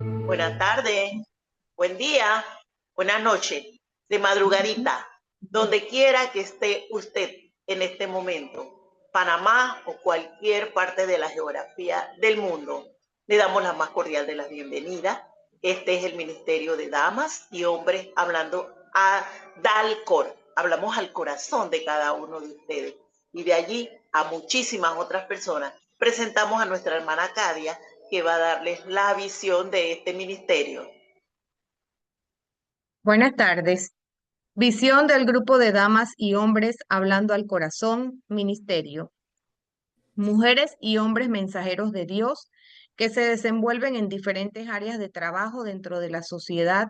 Buenas tardes, buen día, buenas noches, de madrugadita, donde quiera que esté usted en este momento, Panamá o cualquier parte de la geografía del mundo. Le damos la más cordial de las bienvenidas. Este es el Ministerio de Damas y Hombres hablando a Dalcor. Hablamos al corazón de cada uno de ustedes y de allí a muchísimas otras personas. Presentamos a nuestra hermana Cadia, que va a darles la visión de este ministerio. Buenas tardes. Visión del grupo de damas y hombres hablando al corazón, ministerio. Mujeres y hombres mensajeros de Dios que se desenvuelven en diferentes áreas de trabajo dentro de la sociedad,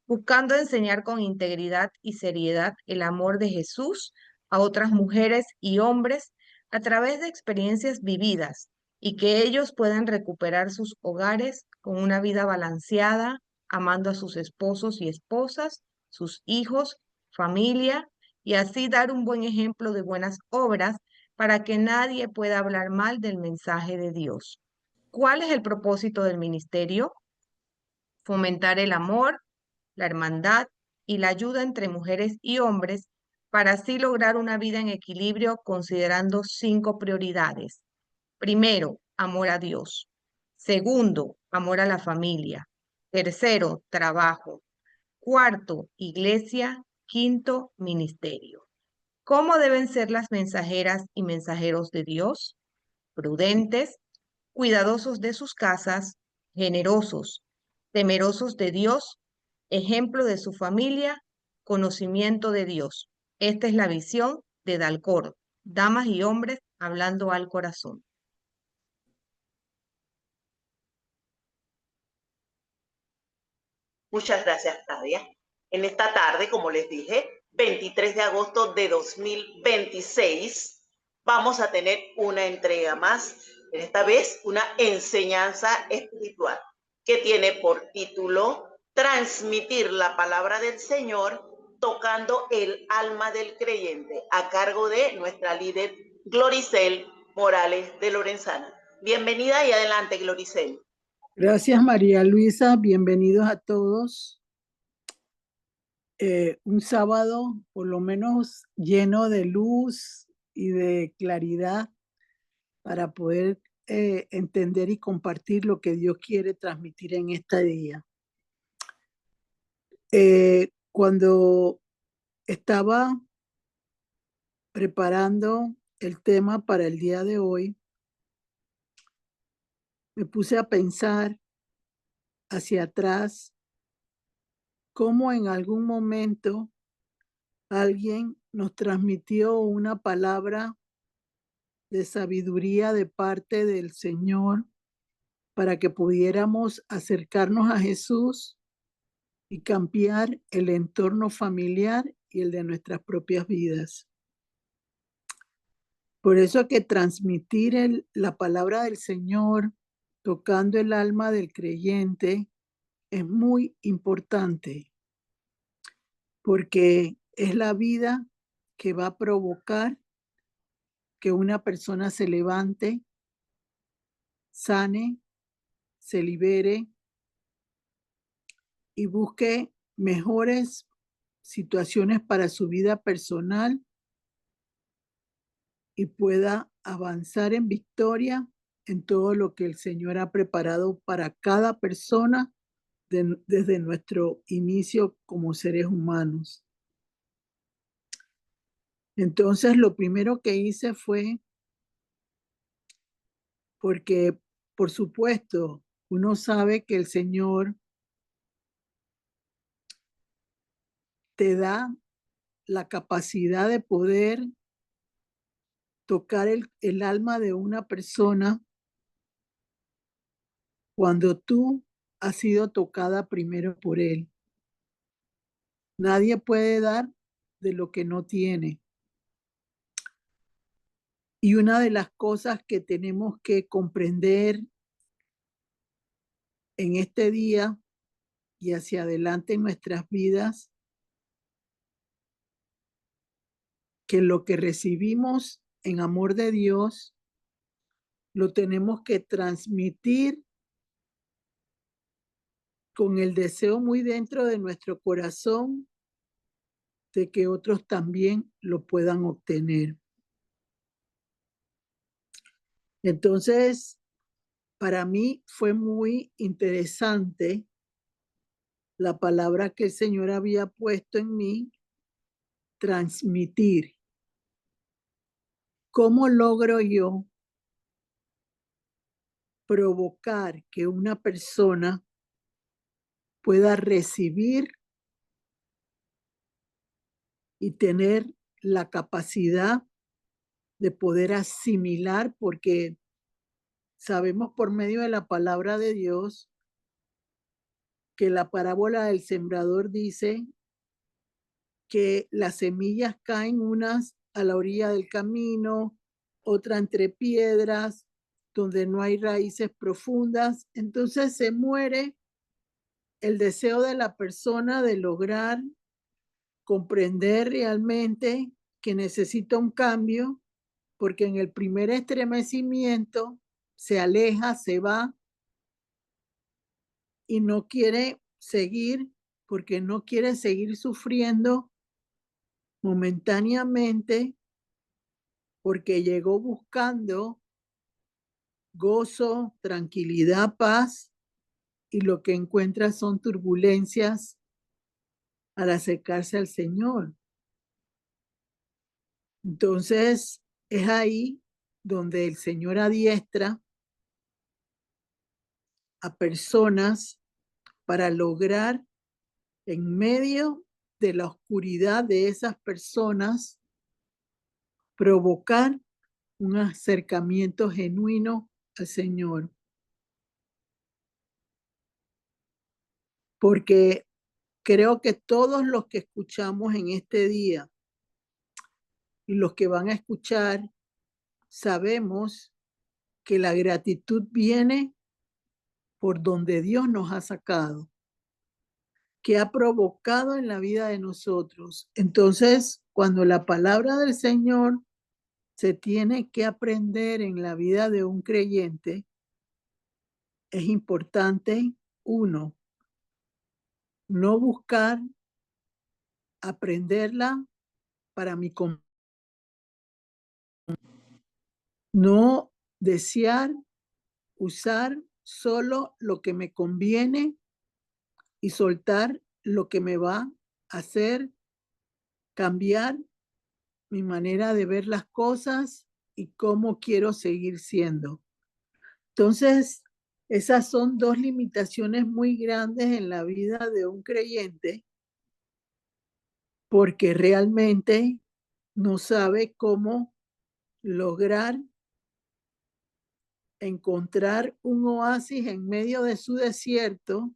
buscando enseñar con integridad y seriedad el amor de Jesús a otras mujeres y hombres a través de experiencias vividas y que ellos puedan recuperar sus hogares con una vida balanceada, amando a sus esposos y esposas, sus hijos, familia, y así dar un buen ejemplo de buenas obras para que nadie pueda hablar mal del mensaje de Dios. ¿Cuál es el propósito del ministerio? Fomentar el amor, la hermandad y la ayuda entre mujeres y hombres para así lograr una vida en equilibrio considerando 5 prioridades. Primero, amor a Dios. Segundo, amor a la familia. Tercero, trabajo. Cuarto, iglesia. Quinto, ministerio. ¿Cómo deben ser las mensajeras y mensajeros de Dios? Prudentes, cuidadosos de sus casas, generosos, temerosos de Dios, ejemplo de su familia, conocimiento de Dios. Esta es la visión de Dalcor, damas y hombres hablando al corazón. Muchas gracias, Nadia. En esta tarde, como les dije, 23 de agosto de 2026, vamos a tener una entrega más, esta vez una enseñanza espiritual que tiene por título Transmitir la palabra del Señor tocando el alma del creyente, a cargo de nuestra líder Gloricel Morales de Lorenzana. Bienvenida y adelante, Gloricel. Gracias, María Luisa. Bienvenidos a todos. Un sábado por lo menos lleno de luz y de claridad para poder entender y compartir lo que Dios quiere transmitir en este día. Cuando estaba preparando el tema para el día de hoy, me puse a pensar hacia atrás cómo en algún momento alguien nos transmitió una palabra de sabiduría de parte del Señor para que pudiéramos acercarnos a Jesús y cambiar el entorno familiar y el de nuestras propias vidas. Por eso que transmitir la palabra del Señor tocando el alma del creyente es muy importante, porque es la vida que va a provocar que una persona se levante, sane, se libere y busque mejores situaciones para su vida personal y pueda avanzar en victoria en todo lo que el Señor ha preparado para cada persona desde nuestro inicio como seres humanos. Entonces, lo primero que hice fue, porque por supuesto, uno sabe que el Señor te da la capacidad de poder tocar el alma de una persona cuando tú has sido tocada primero por Él. Nadie puede dar de lo que no tiene. Y una de las cosas que tenemos que comprender en este día y hacia adelante en nuestras vidas, que lo que recibimos en amor de Dios, lo tenemos que transmitir con el deseo muy dentro de nuestro corazón de que otros también lo puedan obtener. Entonces, para mí fue muy interesante la palabra que el Señor había puesto en mí, transmitir. ¿Cómo logro yo provocar que una persona pueda recibir y tener la capacidad de poder asimilar? Porque sabemos por medio de la palabra de Dios que la parábola del sembrador dice que las semillas caen unas a la orilla del camino, otra entre piedras, donde no hay raíces profundas. Entonces se muere el deseo de la persona de lograr comprender realmente que necesita un cambio, porque en el primer estremecimiento se aleja, se va y no quiere seguir, porque no quiere seguir sufriendo momentáneamente, porque llegó buscando gozo, tranquilidad, paz, y lo que encuentra son turbulencias al acercarse al Señor. Entonces, es ahí donde el Señor adiestra a personas para lograr, en medio de la oscuridad de esas personas, provocar un acercamiento genuino al Señor. Porque creo que todos los que escuchamos en este día y los que van a escuchar, sabemos que la gratitud viene por donde Dios nos ha sacado, que ha provocado en la vida de nosotros. Entonces, cuando la palabra del Señor se tiene que aprender en la vida de un creyente, es importante, uno, no buscar aprenderla para mi no desear usar solo lo que me conviene y soltar lo que me va a hacer cambiar mi manera de ver las cosas y cómo quiero seguir siendo. Entonces, esas son dos limitaciones muy grandes en la vida de un creyente, porque realmente no sabe cómo lograr encontrar un oasis en medio de su desierto,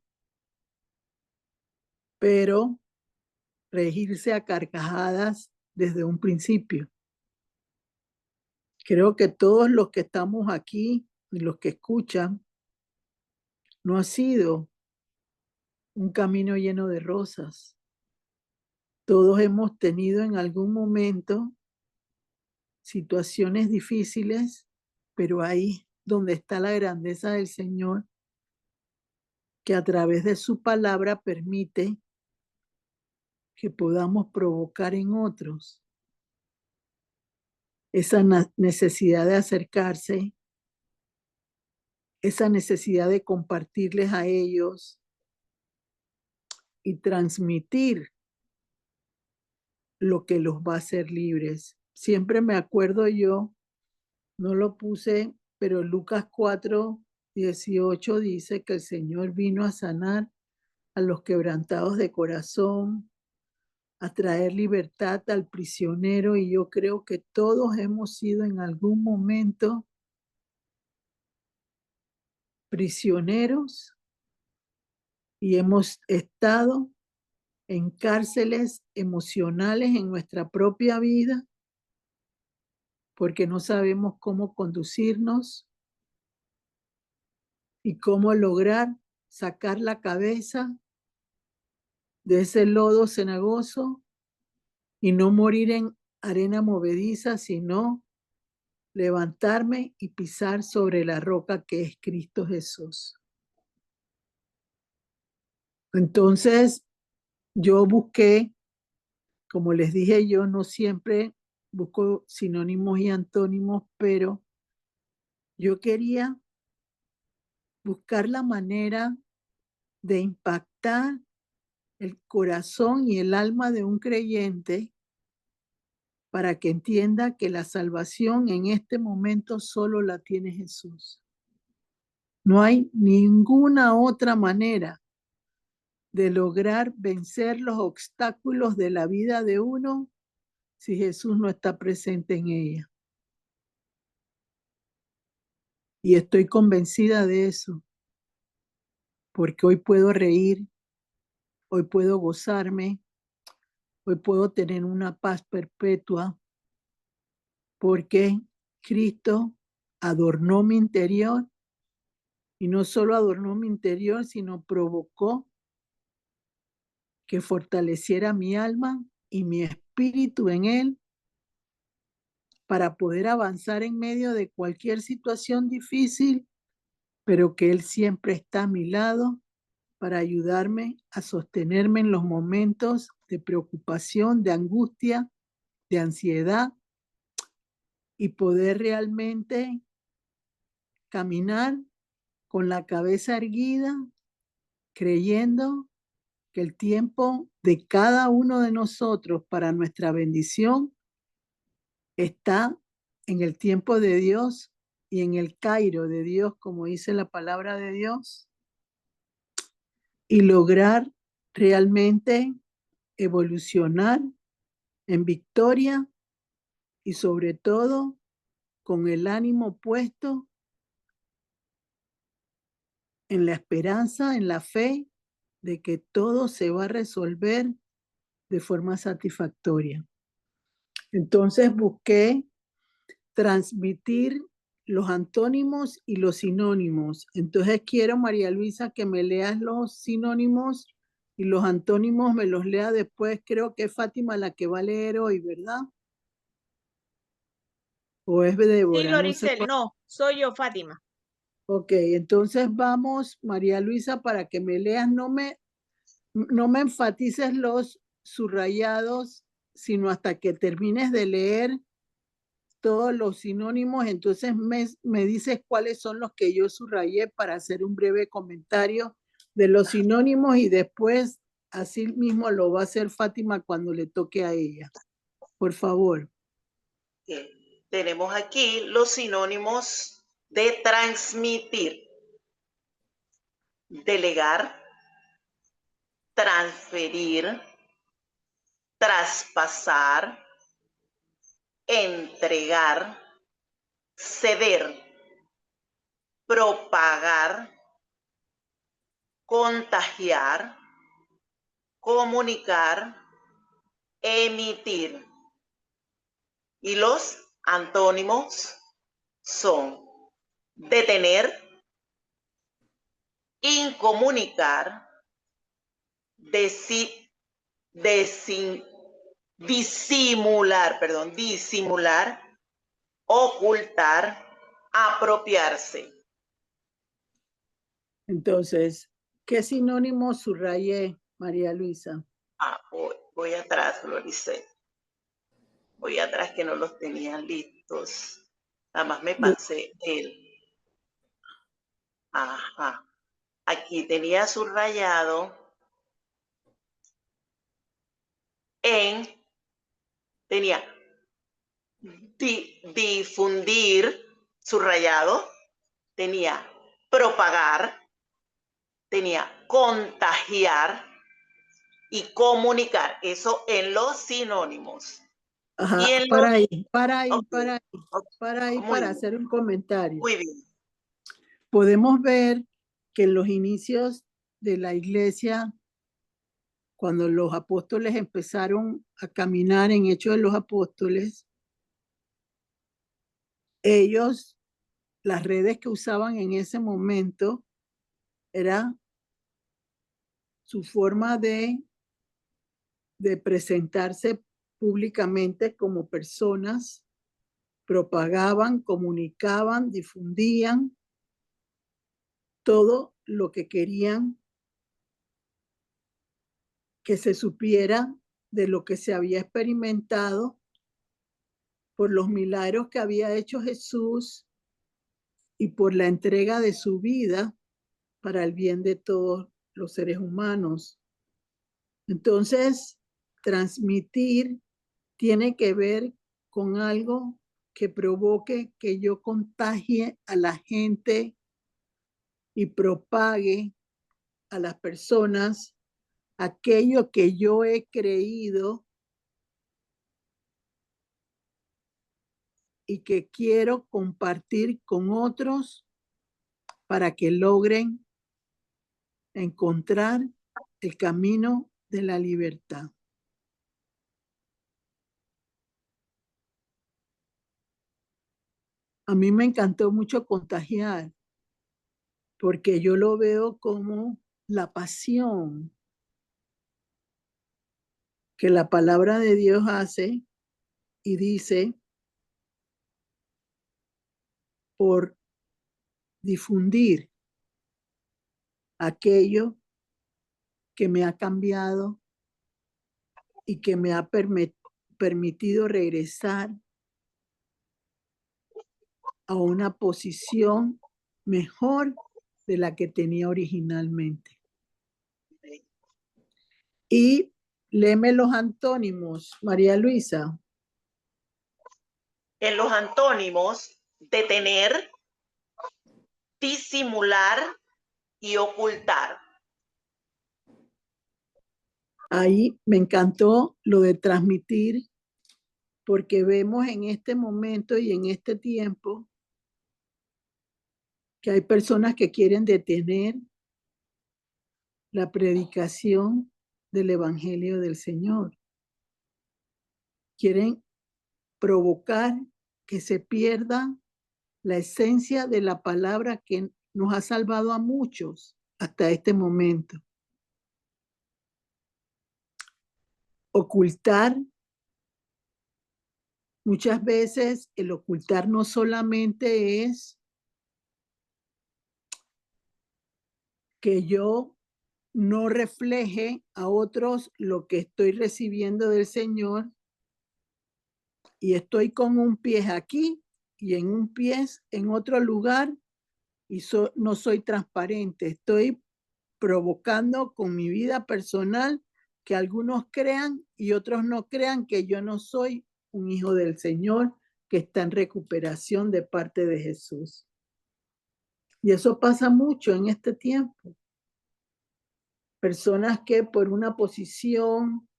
pero regirse a carcajadas desde un principio. Creo que todos los que estamos aquí y los que escuchan, no ha sido un camino lleno de rosas. Todos hemos tenido en algún momento situaciones difíciles, pero ahí donde está la grandeza del Señor, que a través de su palabra permite que podamos provocar en otros esa necesidad de acercarse, esa necesidad de compartirles a ellos y transmitir lo que los va a hacer libres. Siempre me acuerdo yo, no lo puse, pero Lucas 4:18 dice que el Señor vino a sanar a los quebrantados de corazón, a traer libertad al prisionero, y yo creo que todos hemos sido en algún momento prisioneros y hemos estado en cárceles emocionales en nuestra propia vida porque no sabemos cómo conducirnos y cómo lograr sacar la cabeza de ese lodo cenagoso y no morir en arena movediza, sino levantarme y pisar sobre la roca que es Cristo Jesús. Entonces, yo busqué, como les dije, yo no siempre busco sinónimos y antónimos, pero yo quería buscar la manera de impactar el corazón y el alma de un creyente para que entienda que la salvación en este momento solo la tiene Jesús. No hay ninguna otra manera de lograr vencer los obstáculos de la vida de uno si Jesús no está presente en ella. Y estoy convencida de eso, porque hoy puedo reír, hoy puedo gozarme, hoy puedo tener una paz perpetua, porque Cristo adornó mi interior y no solo adornó mi interior, sino provocó que fortaleciera mi alma y mi espíritu en Él para poder avanzar en medio de cualquier situación difícil, pero que Él siempre está a mi lado para ayudarme a sostenerme en los momentos de preocupación, de angustia, de ansiedad y poder realmente caminar con la cabeza erguida, creyendo que el tiempo de cada uno de nosotros para nuestra bendición está en el tiempo de Dios y en el Cairo de Dios, como dice la palabra de Dios, y lograr realmente evolucionar en victoria y sobre todo con el ánimo puesto en la esperanza, en la fe de que todo se va a resolver de forma satisfactoria. Entonces busqué transmitir los antónimos y los sinónimos. Entonces quiero, María Luisa, que me leas los sinónimos y los antónimos me los lea después. Creo que es Fátima la que va a leer hoy, ¿verdad? ¿O es Sí, Débora? No sé Loricel, cuál. no, soy yo, Fátima. Ok, entonces vamos, María Luisa, para que me leas. No me enfatices los subrayados, sino hasta que termines de leer todos los sinónimos, entonces me dices cuáles son los que yo subrayé para hacer un breve comentario de los sinónimos y después así mismo lo va a hacer Fátima cuando le toque a ella. Por favor. Tenemos aquí los sinónimos de transmitir: delegar, transferir, traspasar, entregar, ceder, propagar, contagiar, comunicar, emitir. Y los antónimos son detener, incomunicar, disimular, ocultar, apropiarse. Entonces, ¿qué sinónimos subrayé, María Luisa? Voy atrás, Floricel. Voy atrás que no los tenía listos. Nada más me pasé él. Ajá. Aquí tenía subrayado tenía difundir, subrayado, tenía propagar, tenía contagiar y comunicar. Eso en los sinónimos. Ajá, Y en para los... ahí, Okay. para hacer un comentario. Muy bien. Podemos ver que en los inicios de la iglesia, cuando los apóstoles empezaron a caminar en Hechos de los Apóstoles, ellos, las redes que usaban en ese momento, era su forma de presentarse públicamente como personas, propagaban, comunicaban, difundían todo lo que querían que se supiera de lo que se había experimentado por los milagros que había hecho Jesús y por la entrega de su vida para el bien de todos los seres humanos. Entonces, transmitir tiene que ver con algo que provoque que yo contagie a la gente y propague a las personas aquello que yo he creído y que quiero compartir con otros para que logren encontrar el camino de la libertad. A mí me encantó mucho contagiar, porque yo lo veo como la pasión que la palabra de Dios hace y dice por difundir aquello que me ha cambiado y que me ha permitido regresar a una posición mejor de la que tenía originalmente. Y léeme los antónimos, María Luisa. En los antónimos, detener, disimular y ocultar. Ahí me encantó lo de transmitir, porque vemos en este momento y en este tiempo que hay personas que quieren detener la predicación del Evangelio del Señor. Quieren provocar que se pierda la esencia de la palabra que nos ha salvado a muchos hasta este momento. Ocultar, muchas veces el ocultar no solamente es que yo no refleje a otros lo que estoy recibiendo del Señor y estoy con un pie aquí y en un pie en otro lugar y no soy transparente. Estoy provocando con mi vida personal que algunos crean y otros no crean que yo no soy un hijo del Señor que está en recuperación de parte de Jesús. Y eso pasa mucho en este tiempo. Personas que por una posición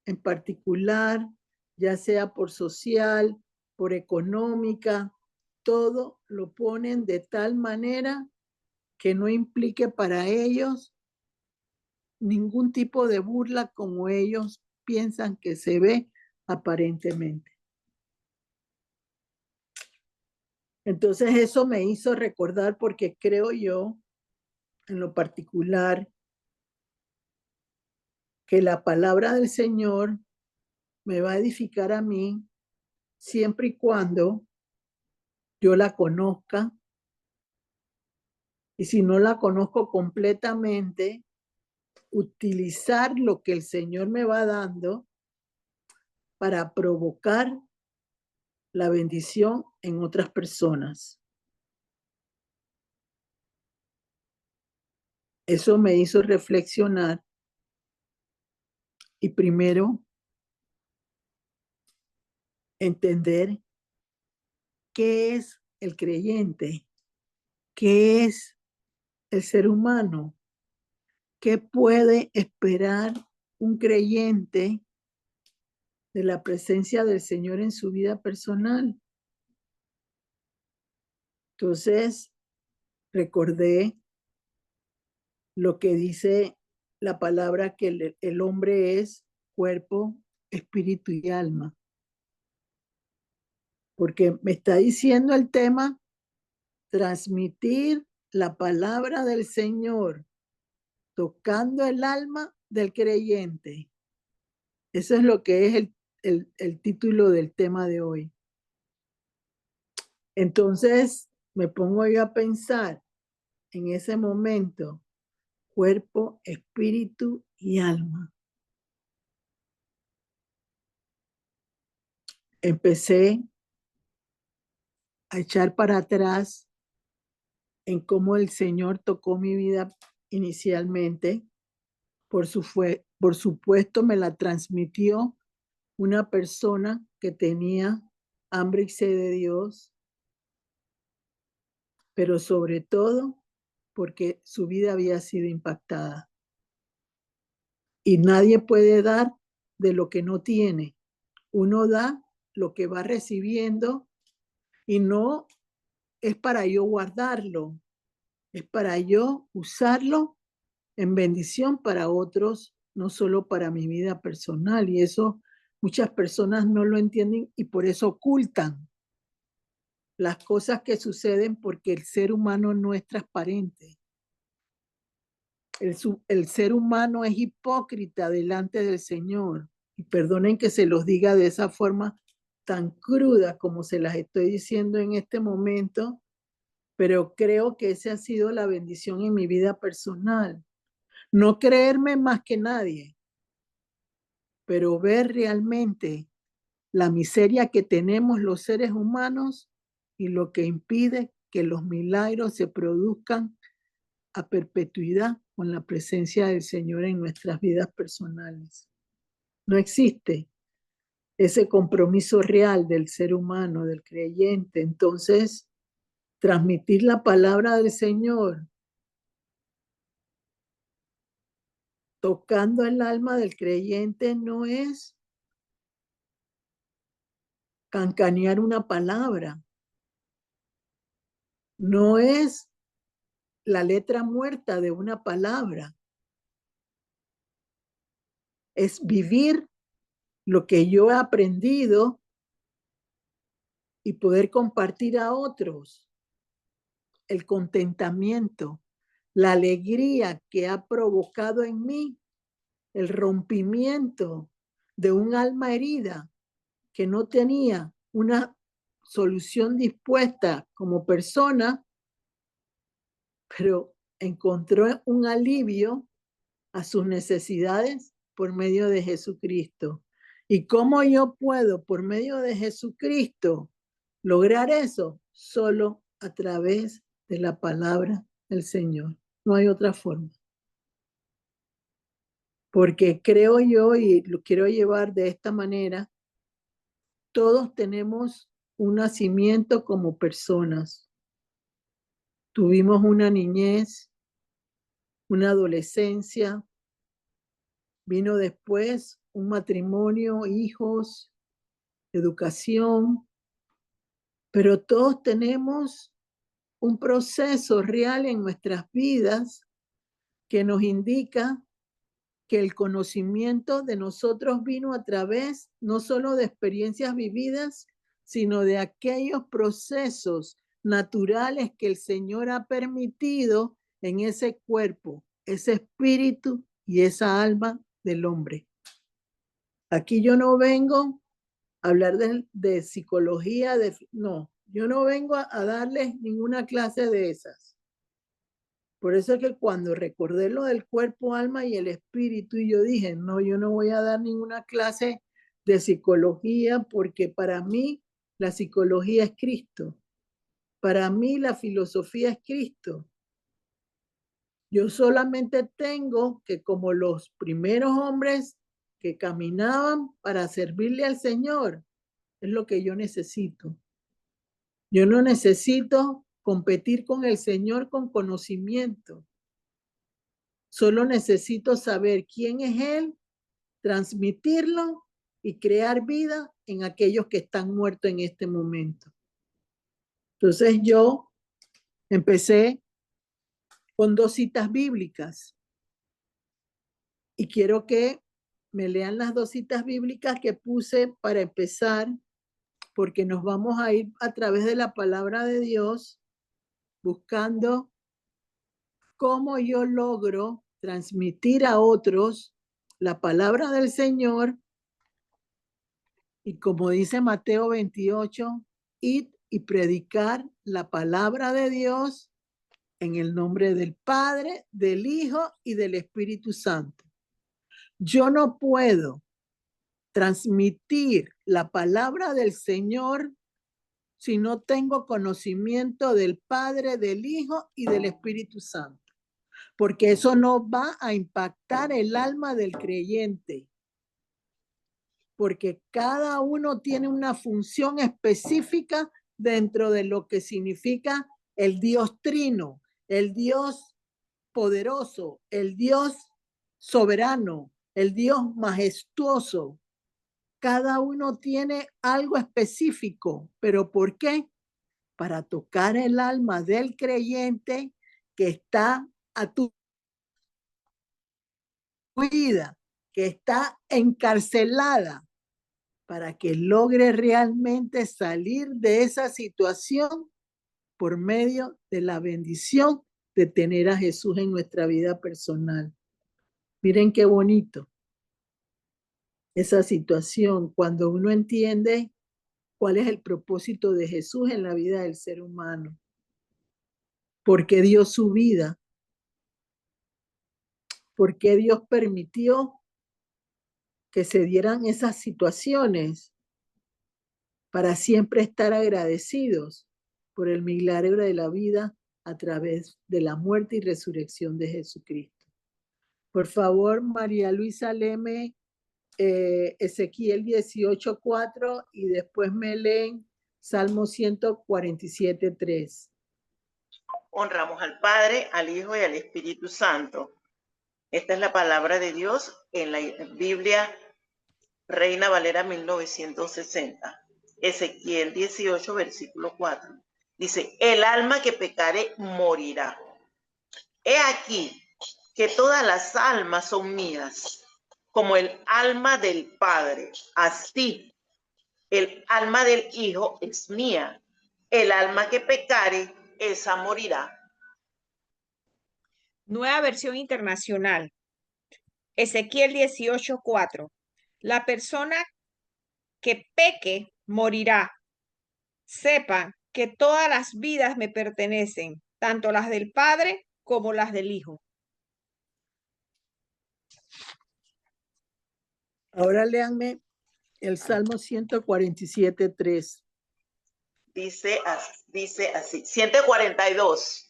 en particular, ya sea por social, por económica, todo lo ponen de tal manera que no implique para ellos ningún tipo de burla como ellos piensan que se ve aparentemente. Entonces eso me hizo recordar, porque creo yo, en lo particular, que la palabra del Señor me va a edificar a mí siempre y cuando yo la conozca. Y si no la conozco completamente, utilizar lo que el Señor me va dando para provocar la bendición en otras personas. Eso me hizo reflexionar y primero entender qué es el creyente, qué es el ser humano, qué puede esperar un creyente de la presencia del Señor en su vida personal. Entonces, recordé lo que dice la palabra, que el hombre es cuerpo, espíritu y alma. Porque me está diciendo el tema, transmitir la palabra del Señor, tocando el alma del creyente. Eso es lo que es el título del tema de hoy. Entonces me pongo yo a pensar en ese momento, cuerpo, espíritu y alma. empecé a echar para atrás en cómo el Señor tocó mi vida inicialmente. Por supuesto, me la transmitió una persona que tenía hambre y sed de Dios, pero sobre todo porque su vida había sido impactada. Y nadie puede dar de lo que no tiene. Uno da lo que va recibiendo y no es para yo guardarlo, es para yo usarlo en bendición para otros, no solo para mi vida personal. Y eso muchas personas no lo entienden y por eso ocultan las cosas que suceden, porque el ser humano no es transparente. El ser humano es hipócrita delante del Señor. Y perdonen que se los diga de esa forma tan cruda como se las estoy diciendo en este momento, pero creo que esa ha sido la bendición en mi vida personal. No creerme más que nadie, pero ver realmente la miseria que tenemos los seres humanos y lo que impide que los milagros se produzcan a perpetuidad con la presencia del Señor en nuestras vidas personales. No existe ese compromiso real del ser humano, del creyente. Entonces, transmitir la palabra del Señor, tocando el alma del creyente, no es cancanear una palabra, no es la letra muerta de una palabra, es vivir lo que yo he aprendido y poder compartir a otros el contentamiento, la alegría que ha provocado en mí el rompimiento de un alma herida que no tenía una solución dispuesta como persona, pero encontró un alivio a sus necesidades por medio de Jesucristo. ¿Y cómo yo puedo, por medio de Jesucristo, lograr eso? Solo a través de la palabra del Señor. No hay otra forma. Porque creo yo, y lo quiero llevar de esta manera, todos tenemos un nacimiento como personas. Tuvimos una niñez, una adolescencia, vino después un matrimonio, hijos, educación, pero todos tenemos un proceso real en nuestras vidas que nos indica que el conocimiento de nosotros vino a través no solo de experiencias vividas, sino de aquellos procesos naturales que el Señor ha permitido en ese cuerpo, ese espíritu y esa alma del hombre. Aquí yo no vengo a hablar de psicología, no, yo no vengo a darles ninguna clase de esas. Por eso es que cuando recordé lo del cuerpo, alma y el espíritu, y yo dije, no, yo no voy a dar ninguna clase de psicología, porque para mí la psicología es Cristo. Para mí la filosofía es Cristo. Yo solamente tengo que, como los primeros hombres que caminaban para servirle al Señor, es lo que yo necesito. Yo no necesito competir con el Señor con conocimiento. Solo necesito saber quién es Él, transmitirlo y crear vida en aquellos que están muertos en este momento. Entonces yo empecé con 2 citas bíblicas y quiero que me lean las 2 citas bíblicas que puse para empezar, porque nos vamos a ir a través de la palabra de Dios buscando cómo yo logro transmitir a otros la palabra del Señor. Y como dice Mateo 28, id y predicar la palabra de Dios en el nombre del Padre, del Hijo y del Espíritu Santo. Yo no puedo transmitir la palabra del Señor si no tengo conocimiento del Padre, del Hijo y del Espíritu Santo? Porque eso no va a impactar el alma del creyente, porque cada uno tiene una función específica dentro de lo que significa el Dios trino, el Dios poderoso, el Dios soberano, el Dios majestuoso. Cada uno tiene algo específico, pero ¿por qué? Para tocar el alma del creyente que está a tu vida, que está encarcelada, para que logre realmente salir de esa situación por medio de la bendición de tener a Jesús en nuestra vida personal. Miren qué bonito esa situación cuando uno entiende cuál es el propósito de Jesús en la vida del ser humano. ¿Por qué dio su vida? ¿Por qué Dios permitió que se dieran esas situaciones? Para siempre estar agradecidos por el milagro de la vida a través de la muerte y resurrección de Jesucristo. Por favor, María Luisa, léeme Ezequiel 18:4 y después me leen Salmo 147:3. Honramos al Padre, al Hijo y al Espíritu Santo. Esta es la palabra de Dios en la Biblia Reina Valera 1960. Ezequiel 18, versículo 4. Dice, el alma que pecare morirá. He aquí que todas las almas son mías, como el alma del Padre. Así, el alma del Hijo es mía. El alma que pecare, esa morirá. Nueva versión internacional. Ezequiel 18:4. La persona que peque morirá. Sepan que todas las vidas me pertenecen, tanto las del Padre como las del Hijo. Ahora léanme el Salmo 147:3. Dice así, 142.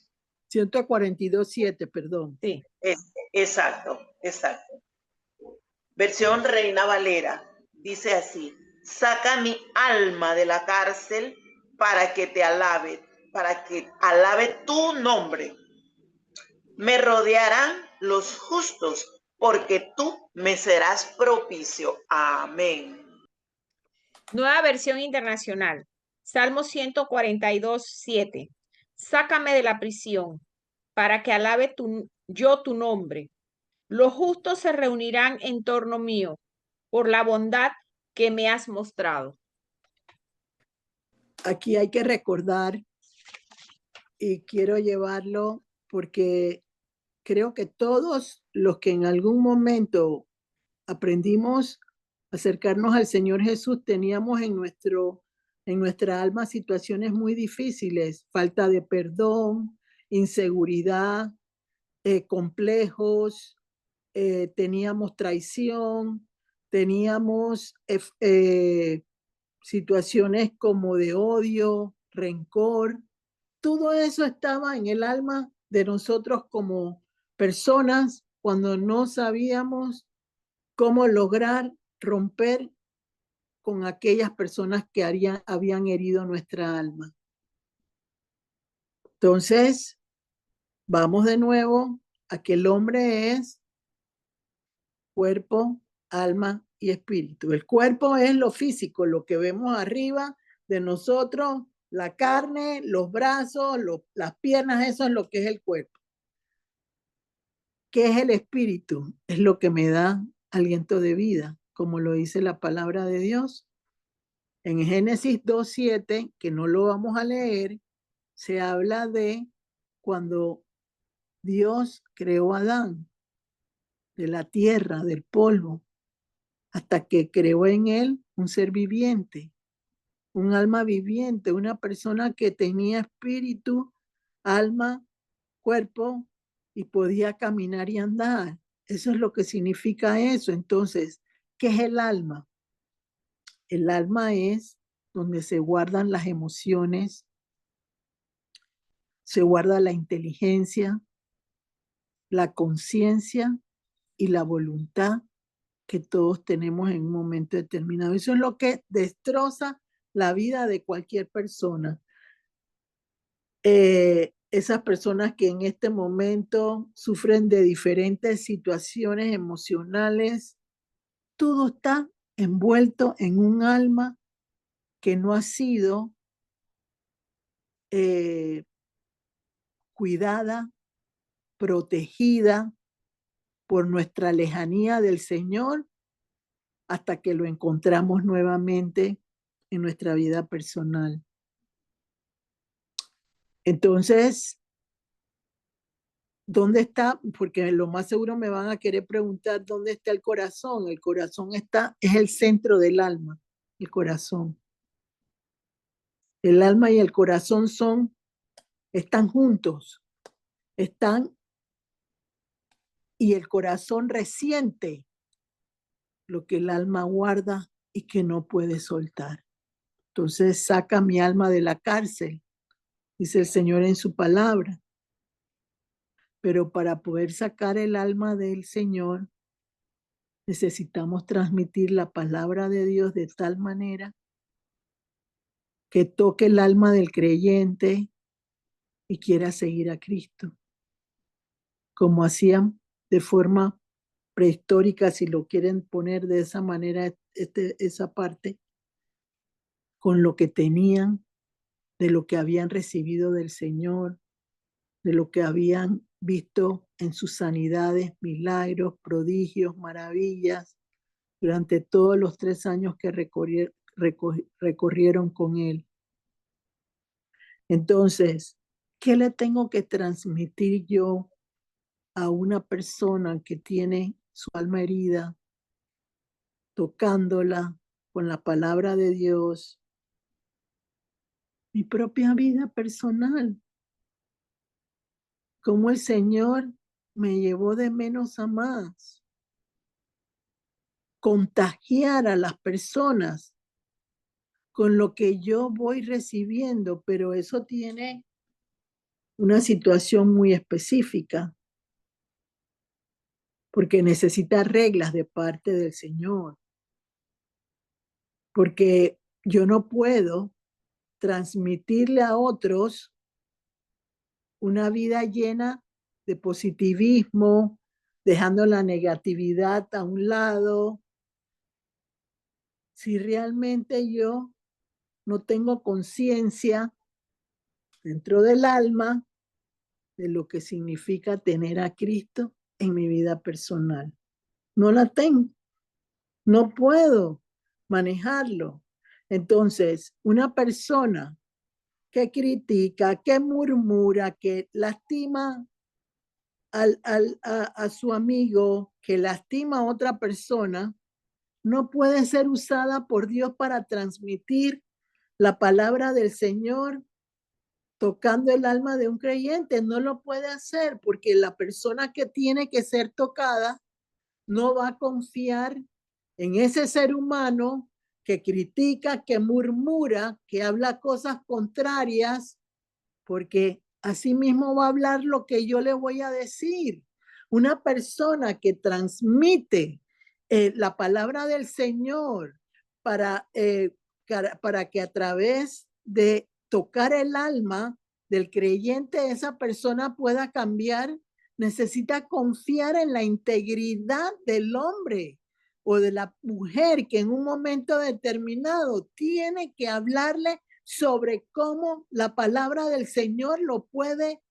142:7, perdón. Sí. Exacto. Versión Reina Valera. Dice así, saca mi alma de la cárcel para que te alabe, para que alabe tu nombre. Me rodearán los justos, porque tú me serás propicio. Amén. Nueva versión internacional. Salmo 142:7. Sácame de la prisión para que alabe yo tu nombre. Los justos se reunirán en torno mío por la bondad que me has mostrado. Aquí hay que recordar, y quiero llevarlo porque creo que todos los que en algún momento aprendimos a acercarnos al Señor Jesús teníamos en nuestra alma situaciones muy difíciles, falta de perdón, inseguridad, complejos, teníamos traición, teníamos situaciones como de odio, rencor. Todo eso estaba en el alma de nosotros como personas cuando no sabíamos cómo lograr romper con aquellas personas que habían herido nuestra alma. Entonces, vamos de nuevo a que el hombre es cuerpo, alma y espíritu. El cuerpo es lo físico, lo que vemos arriba de nosotros, la carne, los brazos, las piernas, eso es lo que es el cuerpo. ¿Qué es el espíritu? Es lo que me da aliento de vida, como lo dice la palabra de Dios. En Génesis 2:7, que no lo vamos a leer, se habla de cuando Dios creó a Adán, de la tierra, del polvo, hasta que creó en él un ser viviente, un alma viviente, una persona que tenía espíritu, alma, cuerpo y podía caminar y andar. Eso es lo que significa eso. Entonces, ¿qué es el alma? El alma es donde se guardan las emociones, se guarda la inteligencia, la conciencia y la voluntad que todos tenemos en un momento determinado. Eso es lo que destroza la vida de cualquier persona. Esas personas que en este momento sufren de diferentes situaciones emocionales, todo está envuelto en un alma que no ha sido cuidada, protegida por nuestra lejanía del Señor hasta que lo encontramos nuevamente en nuestra vida personal. Entonces, ¿dónde está? Porque lo más seguro me van a querer preguntar dónde está el corazón. El corazón es el centro del alma, el corazón. El alma y el corazón están juntos, y el corazón resiente lo que el alma guarda y que no puede soltar. Entonces saca mi alma de la cárcel, dice el Señor en su palabra. Pero para poder sacar el alma del Señor, necesitamos transmitir la palabra de Dios de tal manera que toque el alma del creyente y quiera seguir a Cristo, como hacían de forma prehistórica, si lo quieren poner de esa manera, esa parte, con lo que tenían, de lo que habían recibido del Señor, de lo que habían visto en sus sanidades, milagros, prodigios, maravillas, durante todos los 3 años que recorrieron con Él. Entonces, ¿qué le tengo que transmitir yo a una persona que tiene su alma herida, tocándola con la palabra de Dios? Mi propia vida personal. Cómo el Señor me llevó de menos a más. Contagiar a las personas con lo que yo voy recibiendo, pero eso tiene una situación muy específica, porque necesita reglas de parte del Señor, porque yo no puedo transmitirle a otros una vida llena de positivismo, dejando la negatividad a un lado, si realmente yo no tengo conciencia dentro del alma de lo que significa tener a Cristo en mi vida personal. No la tengo, no puedo manejarlo. Entonces, una persona que critica, que murmura, que lastima a su amigo, que lastima a otra persona, no puede ser usada por Dios para transmitir la palabra del Señor tocando el alma de un creyente. No lo puede hacer porque la persona que tiene que ser tocada no va a confiar en ese ser humano que critica, que murmura, que habla cosas contrarias, porque así mismo va a hablar lo que yo le voy a decir. Una persona que transmite la palabra del Señor para que a través de tocar el alma del creyente esa persona pueda cambiar, necesita confiar en la integridad del hombre o de la mujer que en un momento determinado tiene que hablarle sobre cómo la palabra del Señor lo puede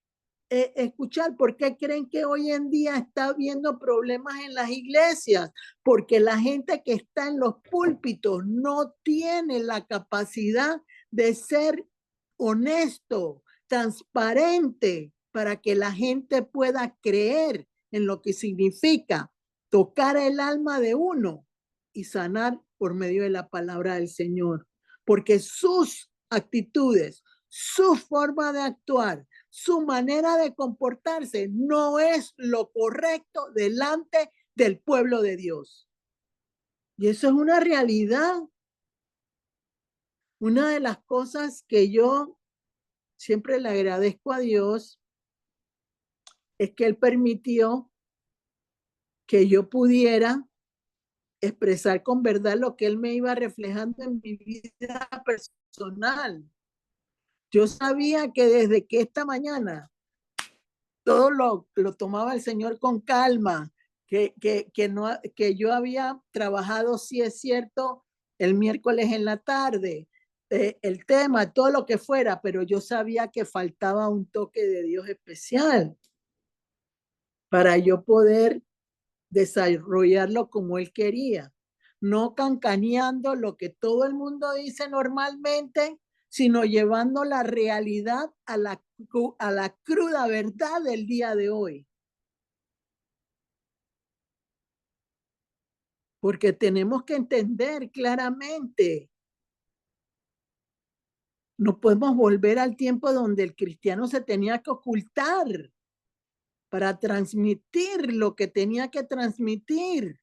escuchar. ¿Por qué creen que hoy en día está habiendo problemas en las iglesias? Porque la gente que está en los púlpitos no tiene la capacidad de ser honesto, transparente, para que la gente pueda creer en lo que significa tocar el alma de uno y sanar por medio de la palabra del Señor. Porque sus actitudes, su forma de actuar, su manera de comportarse no es lo correcto delante del pueblo de Dios. Y eso es una realidad. Una de las cosas que yo siempre le agradezco a Dios es que Él permitió que yo pudiera expresar con verdad lo que Él me iba reflejando en mi vida personal. Yo sabía que desde que esta mañana todo lo tomaba el Señor con calma, que yo había trabajado, sí es cierto, el miércoles en la tarde, el tema, todo lo que fuera, pero yo sabía que faltaba un toque de Dios especial para yo poder desarrollarlo como Él quería, no cancaneando lo que todo el mundo dice normalmente, sino llevando la realidad a la cruda verdad del día de hoy. Porque tenemos que entender claramente, no podemos volver al tiempo donde el cristiano se tenía que ocultar para transmitir lo que tenía que transmitir,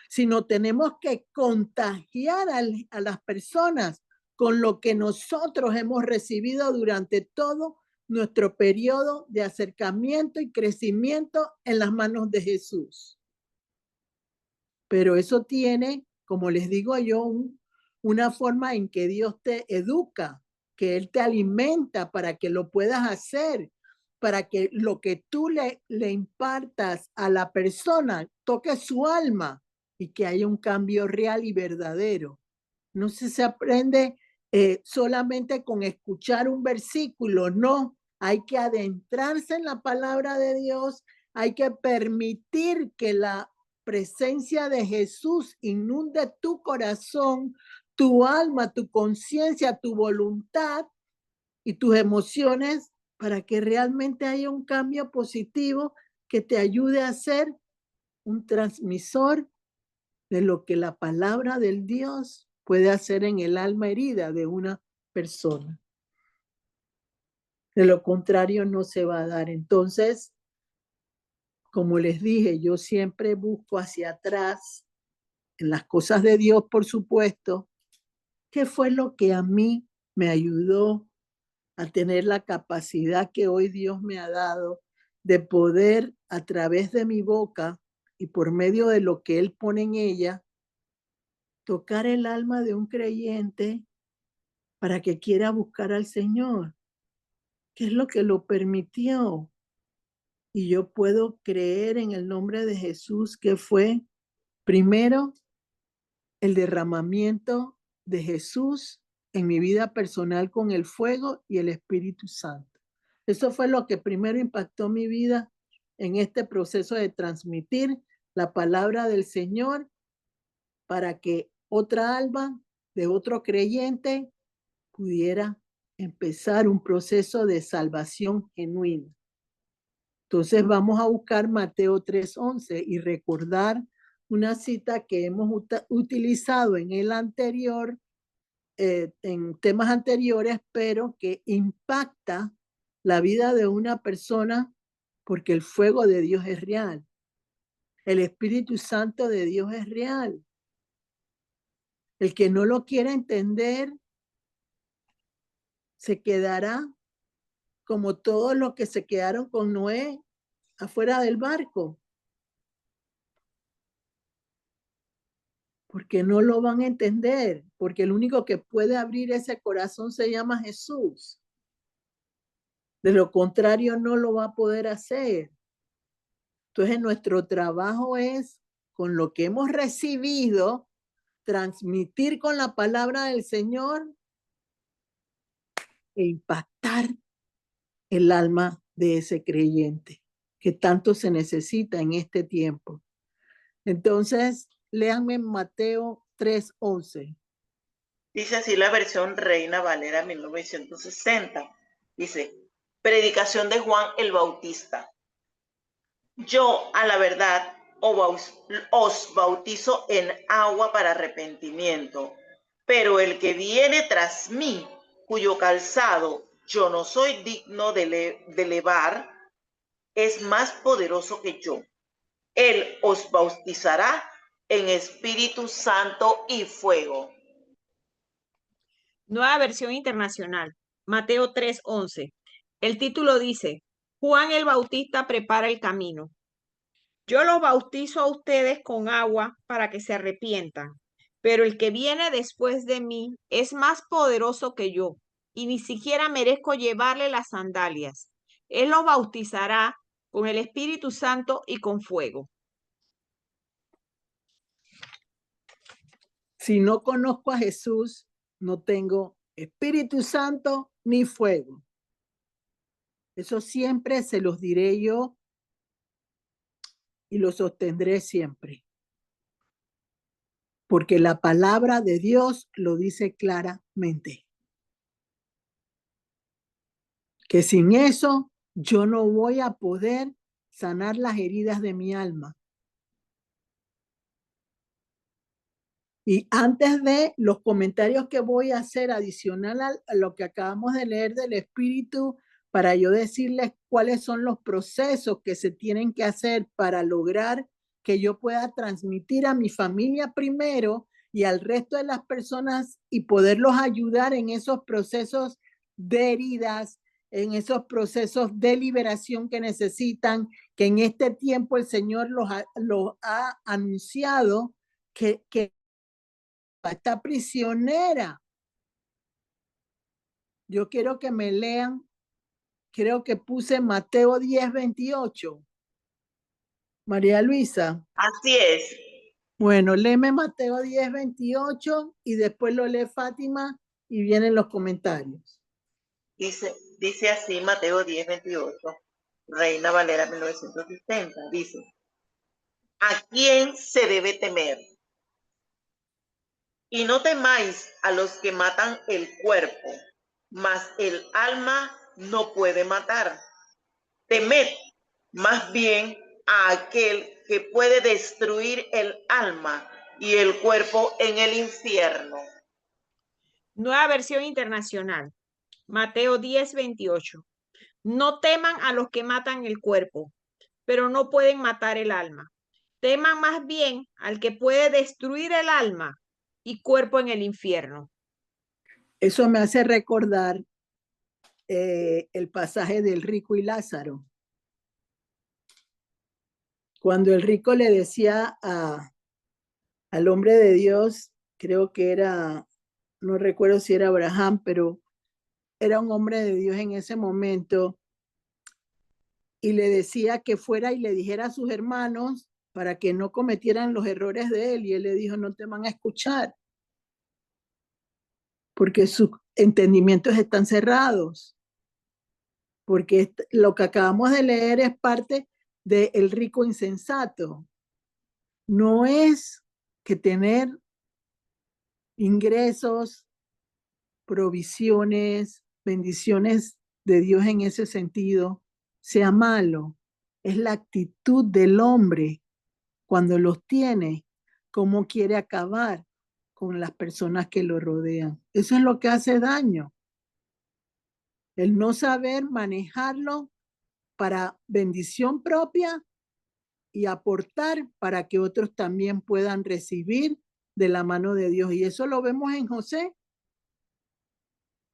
sino tenemos que contagiar a las personas con lo que nosotros hemos recibido durante todo nuestro periodo de acercamiento y crecimiento en las manos de Jesús. Pero eso tiene, como les digo yo, una forma en que Dios te educa, que Él te alimenta para que lo puedas hacer, para que lo que tú le impartas a la persona toque su alma y que haya un cambio real y verdadero. No se aprende solamente con escuchar un versículo, no, hay que adentrarse en la palabra de Dios, hay que permitir que la presencia de Jesús inunde tu corazón, tu alma, tu conciencia, tu voluntad y tus emociones para que realmente haya un cambio positivo que te ayude a ser un transmisor de lo que la palabra del Dios puede hacer en el alma herida de una persona. De lo contrario, no se va a dar. Entonces, como les dije, yo siempre busco hacia atrás, en las cosas de Dios, por supuesto, qué fue lo que a mí me ayudó a tener la capacidad que hoy Dios me ha dado de poder, a través de mi boca y por medio de lo que Él pone en ella, tocar el alma de un creyente para que quiera buscar al Señor. ¿Qué es lo que lo permitió? Y yo puedo creer en el nombre de Jesús que fue, primero, el derramamiento de Jesús en mi vida personal con el fuego y el Espíritu Santo. Eso fue lo que primero impactó mi vida en este proceso de transmitir la palabra del Señor para que otra alma de otro creyente pudiera empezar un proceso de salvación genuina. Entonces vamos a buscar Mateo 3:11 y recordar una cita que hemos utilizado en el anterior, en temas anteriores, pero que impacta la vida de una persona porque el fuego de Dios es real. El Espíritu Santo de Dios es real. El que no lo quiera entender se quedará como todos los que se quedaron con Noé afuera del barco. Porque no lo van a entender, porque el único que puede abrir ese corazón se llama Jesús. De lo contrario, no lo va a poder hacer. Entonces, nuestro trabajo es, con lo que hemos recibido, transmitir con la palabra del Señor e impactar el alma de ese creyente que tanto se necesita en este tiempo. Entonces, léanme Mateo 3:11. Dice así la versión Reina Valera 1960. Dice, predicación de Juan el Bautista. Yo, a la verdad, os bautizo en agua para arrepentimiento, pero el que viene tras mí, cuyo calzado yo no soy digno de levar, es más poderoso que yo. Él os bautizará en Espíritu Santo y fuego. Nueva versión internacional. Mateo 3:11. El título dice, Juan el Bautista prepara el camino. Yo los bautizo a ustedes con agua para que se arrepientan, pero el que viene después de mí es más poderoso que yo, y ni siquiera merezco llevarle las sandalias. Él los bautizará con el Espíritu Santo y con fuego. Si no conozco a Jesús, no tengo Espíritu Santo ni fuego. Eso siempre se los diré yo y lo sostendré siempre. Porque la palabra de Dios lo dice claramente. Que sin eso yo no voy a poder sanar las heridas de mi alma. Y antes de los comentarios que voy a hacer adicional a lo que acabamos de leer del Espíritu, para yo decirles cuáles son los procesos que se tienen que hacer para lograr que yo pueda transmitir a mi familia primero y al resto de las personas y poderlos ayudar en esos procesos de heridas, en esos procesos de liberación que necesitan, que en este tiempo el Señor los ha anunciado que está prisionera. Yo quiero que me lean, creo que puse Mateo 10:28. María Luisa. Así es. Bueno, léeme Mateo 10:28 y después lo lee Fátima y vienen los comentarios. Dice así Mateo 10:28, Reina Valera 1960, dice, ¿a quién se debe temer? Y no temáis a los que matan el cuerpo, mas el alma no puede matar. Temed más bien a aquel que puede destruir el alma y el cuerpo en el infierno. Nueva versión internacional. Mateo 10:28. No teman a los que matan el cuerpo, pero no pueden matar el alma. Teman más bien al que puede destruir el alma y cuerpo en el infierno. Eso me hace recordar el pasaje del rico y Lázaro. Cuando el rico le decía al hombre de Dios, creo que era, no recuerdo si era Abraham, pero era un hombre de Dios en ese momento, y le decía que fuera y le dijera a sus hermanos para que no cometieran los errores de él, y él le dijo, no te van a escuchar, porque sus entendimientos están cerrados, porque lo que acabamos de leer es parte del rico insensato. No es que tener ingresos, provisiones, bendiciones de Dios en ese sentido sea malo. Es la actitud del hombre cuando los tiene, cómo quiere acabar con las personas que lo rodean. Eso es lo que hace daño. El no saber manejarlo para bendición propia y aportar para que otros también puedan recibir de la mano de Dios. Y eso lo vemos en José.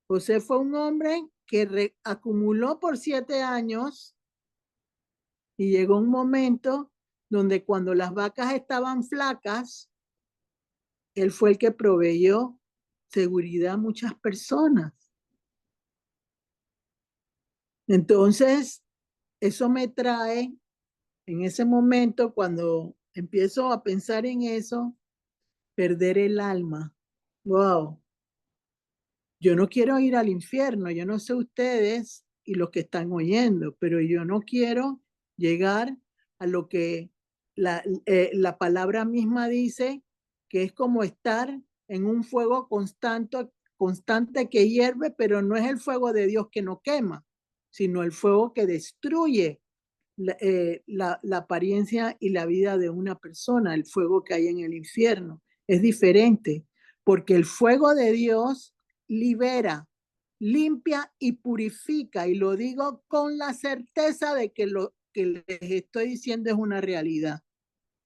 José fue un hombre que acumuló por 7 años y llegó un momento donde cuando las vacas estaban flacas, él fue el que proveyó seguridad a muchas personas. Entonces, eso me trae en ese momento, cuando empiezo a pensar en eso, perder el alma. Wow. Yo no quiero ir al infierno, yo no sé ustedes y los que están oyendo, pero yo no quiero llegar a lo que la palabra misma dice, que es como estar en un fuego constante que hierve, pero no es el fuego de Dios que no quema, sino el fuego que destruye la apariencia y la vida de una persona, el fuego que hay en el infierno. Es diferente, porque el fuego de Dios libera, limpia y purifica, y lo digo con la certeza de que lo que les estoy diciendo es una realidad.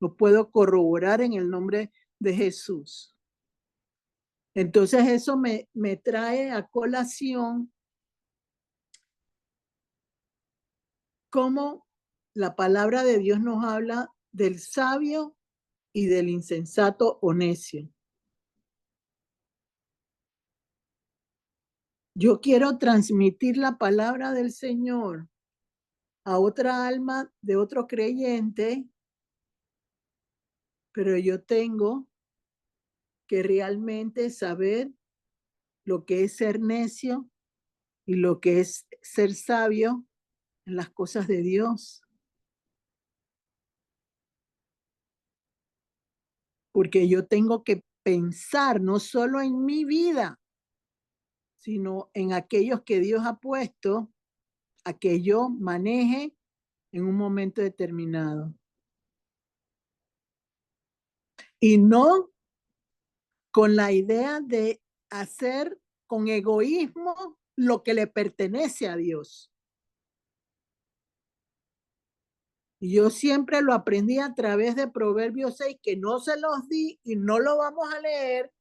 Lo puedo corroborar en el nombre de Jesús. Entonces eso me trae a colación cómo la palabra de Dios nos habla del sabio y del insensato o necio. Yo quiero transmitir la palabra del Señor a otra alma de otro creyente, pero yo tengo que realmente saber lo que es ser necio y lo que es ser sabio en las cosas de Dios. Porque yo tengo que pensar no solo en mi vida, sino en aquellos que Dios ha puesto a que yo maneje en un momento determinado. Y no con la idea de hacer con egoísmo lo que le pertenece a Dios. Y yo siempre lo aprendí a través de Proverbios 6, que no se los di y no lo vamos a leer,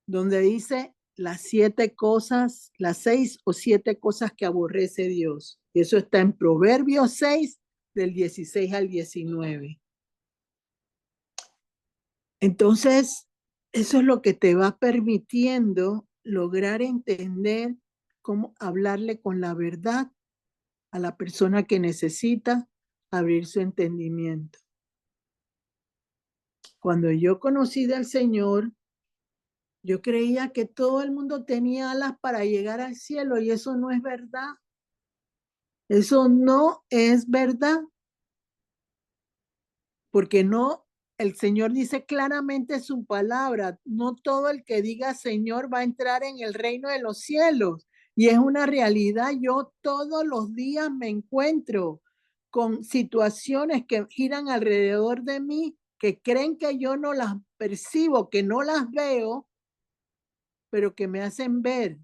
donde dice las 7 cosas, las 6 o 7 cosas que aborrece Dios. Y eso está en Proverbios 6, del 16 al 19. Entonces, eso es lo que te va permitiendo lograr entender cómo hablarle con la verdad a la persona que necesita abrir su entendimiento. Cuando yo conocí al Señor, yo creía que todo el mundo tenía alas para llegar al cielo y eso no es verdad. Eso no es verdad. Porque no, el Señor dice claramente su palabra, no todo el que diga Señor va a entrar en el reino de los cielos. Y es una realidad, yo todos los días me encuentro con situaciones que giran alrededor de mí, que creen que yo no las percibo, que no las veo, pero que me hacen ver,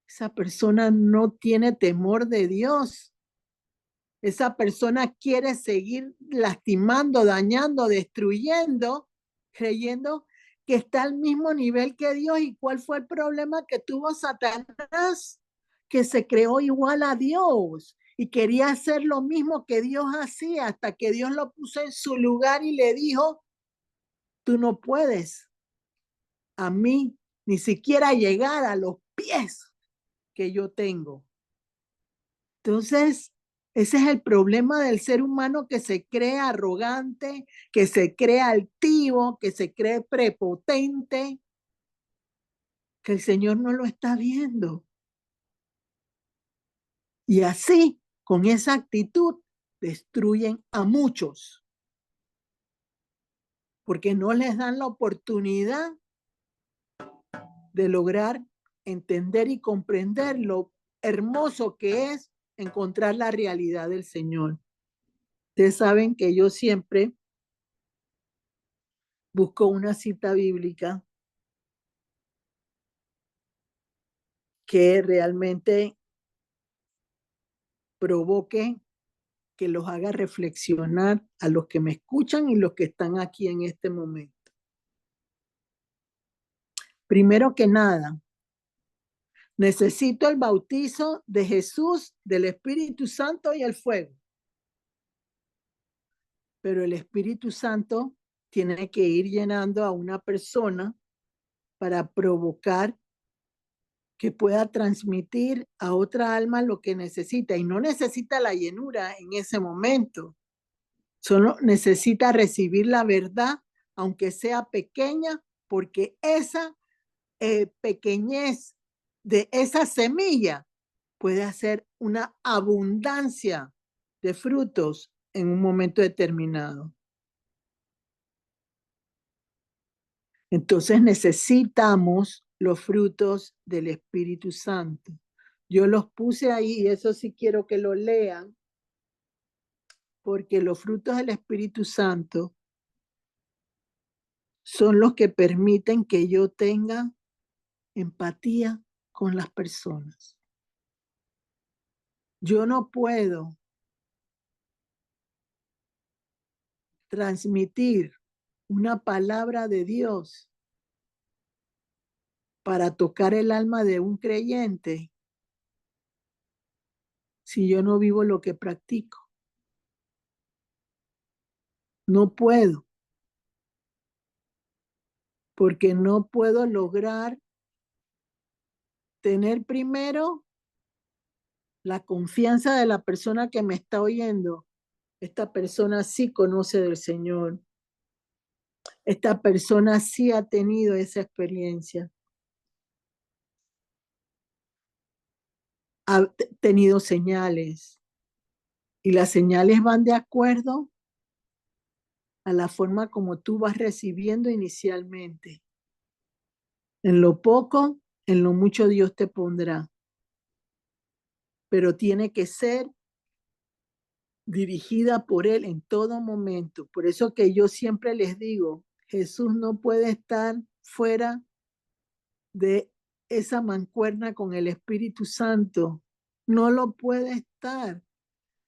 esa persona no tiene temor de Dios. Esa persona quiere seguir lastimando, dañando, destruyendo, creyendo que está al mismo nivel que Dios. ¿Y cuál fue el problema que tuvo Satanás? Que se creó igual a Dios y quería hacer lo mismo que Dios hacía hasta que Dios lo puso en su lugar y le dijo, tú no puedes a mí ni siquiera llegar a los pies que yo tengo. Entonces, ese es el problema del ser humano que se cree arrogante, que se cree altivo, que se cree prepotente, que el Señor no lo está viendo. Y así, con esa actitud, destruyen a muchos, porque no les dan la oportunidad de lograr entender y comprender lo hermoso que es encontrar la realidad del Señor. Ustedes saben que yo siempre busco una cita bíblica que realmente provoque, que los haga reflexionar a los que me escuchan y los que están aquí en este momento. Primero que nada, necesito el bautizo de Jesús, del Espíritu Santo y el fuego. Pero el Espíritu Santo tiene que ir llenando a una persona para provocar que pueda transmitir a otra alma lo que necesita. Y no necesita la llenura en ese momento. Solo necesita recibir la verdad, aunque sea pequeña, porque esa pequeñez de esa semilla puede hacer una abundancia de frutos en un momento determinado. Entonces necesitamos los frutos del Espíritu Santo. Yo los puse ahí y eso sí quiero que lo lean, porque los frutos del Espíritu Santo son los que permiten que yo tenga empatía con las personas. Yo no puedo transmitir una palabra de Dios para tocar el alma de un creyente si yo no vivo lo que practico? No puedo, porque no puedo lograr tener primero la confianza de la persona que me está oyendo. Esta persona sí conoce del Señor. Esta persona sí ha tenido esa experiencia. Ha tenido señales. Y las señales van de acuerdo a la forma como tú vas recibiendo inicialmente. En lo poco, en lo mucho Dios te pondrá. Pero tiene que ser dirigida por Él en todo momento. Por eso que yo siempre les digo, Jesús no puede estar fuera de esa mancuerna con el Espíritu Santo. No lo puede estar.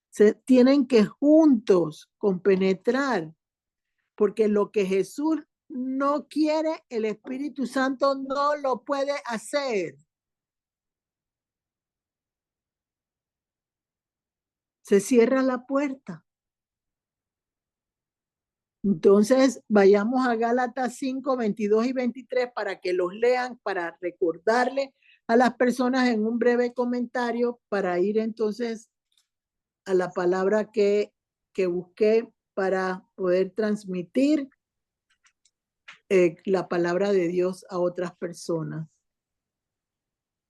Se tienen que juntos compenetrar, porque lo que Jesús no quiere, el Espíritu Santo no lo puede hacer. Se cierra la puerta. Entonces, vayamos a Gálatas 5, 22 y 23 para que los lean, para recordarle a las personas en un breve comentario, para ir entonces a la palabra que busqué para poder transmitir la palabra de Dios a otras personas.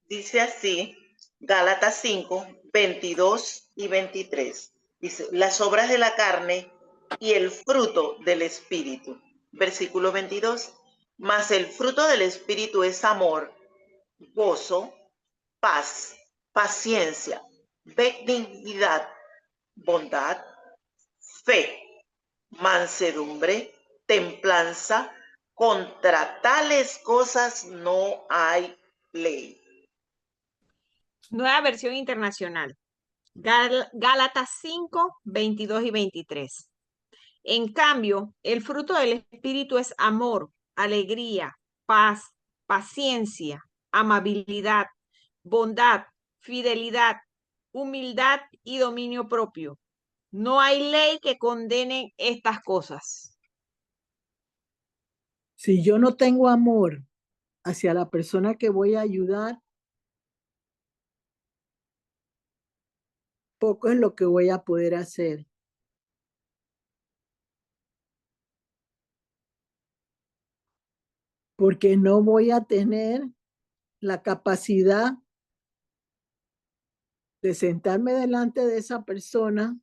Dice así, Gálatas 5, 22 y 23. Dice, las obras de la carne y el fruto del Espíritu. Versículo 22. Mas el fruto del Espíritu es amor, gozo, paz, paciencia, benignidad, bondad, fe, mansedumbre, templanza. Contra tales cosas no hay ley. Nueva versión internacional. Gálatas 5, 22 y 23. En cambio, el fruto del Espíritu es amor, alegría, paz, paciencia, amabilidad, bondad, fidelidad, humildad y dominio propio. No hay ley que condene estas cosas. Si yo no tengo amor hacia la persona que voy a ayudar, poco es lo que voy a poder hacer. Porque no voy a tener la capacidad de sentarme delante de esa persona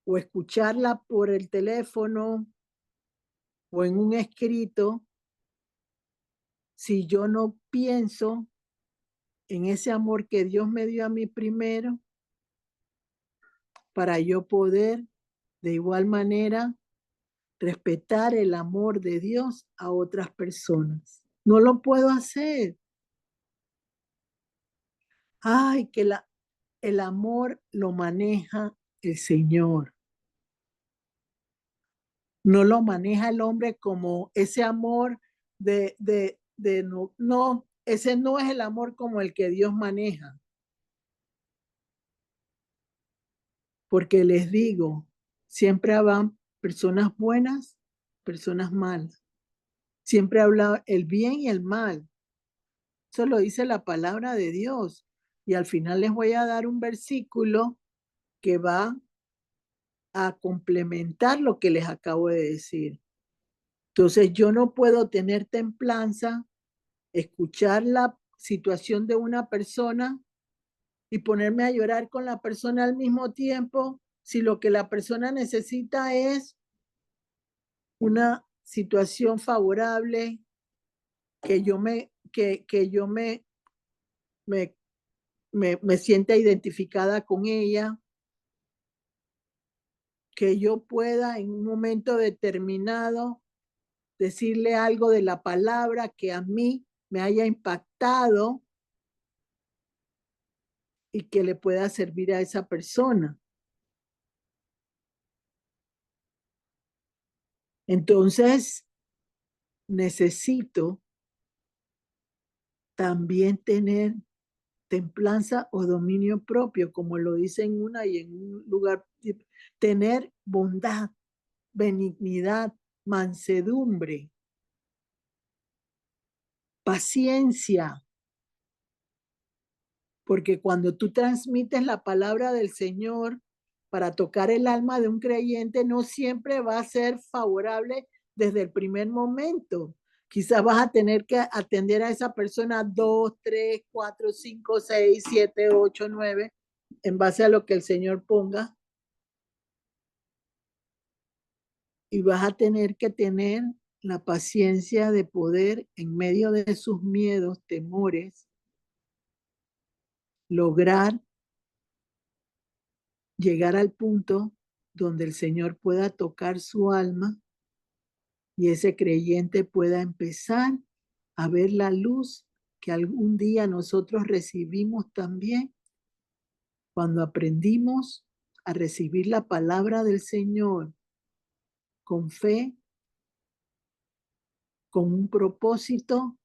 o escucharla por el teléfono o en un escrito si yo no pienso en ese amor que Dios me dio a mí primero, para yo poder de igual manera respetar el amor de Dios a otras personas. No lo puedo hacer. Ay, que el amor lo maneja el Señor. No lo maneja el hombre como ese amor no, ese no es el amor como el que Dios maneja. Porque les digo, siempre habrán personas buenas, personas malas. Siempre habla el bien y el mal. Eso lo dice la palabra de Dios. Y al final les voy a dar un versículo que va a complementar lo que les acabo de decir. Entonces yo no puedo tener templanza, escuchar la situación de una persona y ponerme a llorar con la persona al mismo tiempo si lo que la persona necesita es una situación favorable, que yo me sienta identificada con ella, que yo pueda en un momento determinado decirle algo de la palabra que a mí me haya impactado y que le pueda servir a esa persona. Entonces, necesito también tener templanza o dominio propio, como lo dice en una y en un lugar, tener bondad, benignidad, mansedumbre, paciencia, porque cuando tú transmites la palabra del Señor para tocar el alma de un creyente, no siempre va a ser favorable desde el primer momento. Quizás vas a tener que atender a esa persona 2, 3, 4, 5, 6, 7, 8, 9, en base a lo que el Señor ponga. Y vas a tener que tener la paciencia de poder, en medio de sus miedos, temores, lograr llegar al punto donde el Señor pueda tocar su alma y ese creyente pueda empezar a ver la luz que algún día nosotros recibimos también cuando aprendimos a recibir la palabra del Señor con fe, con un propósito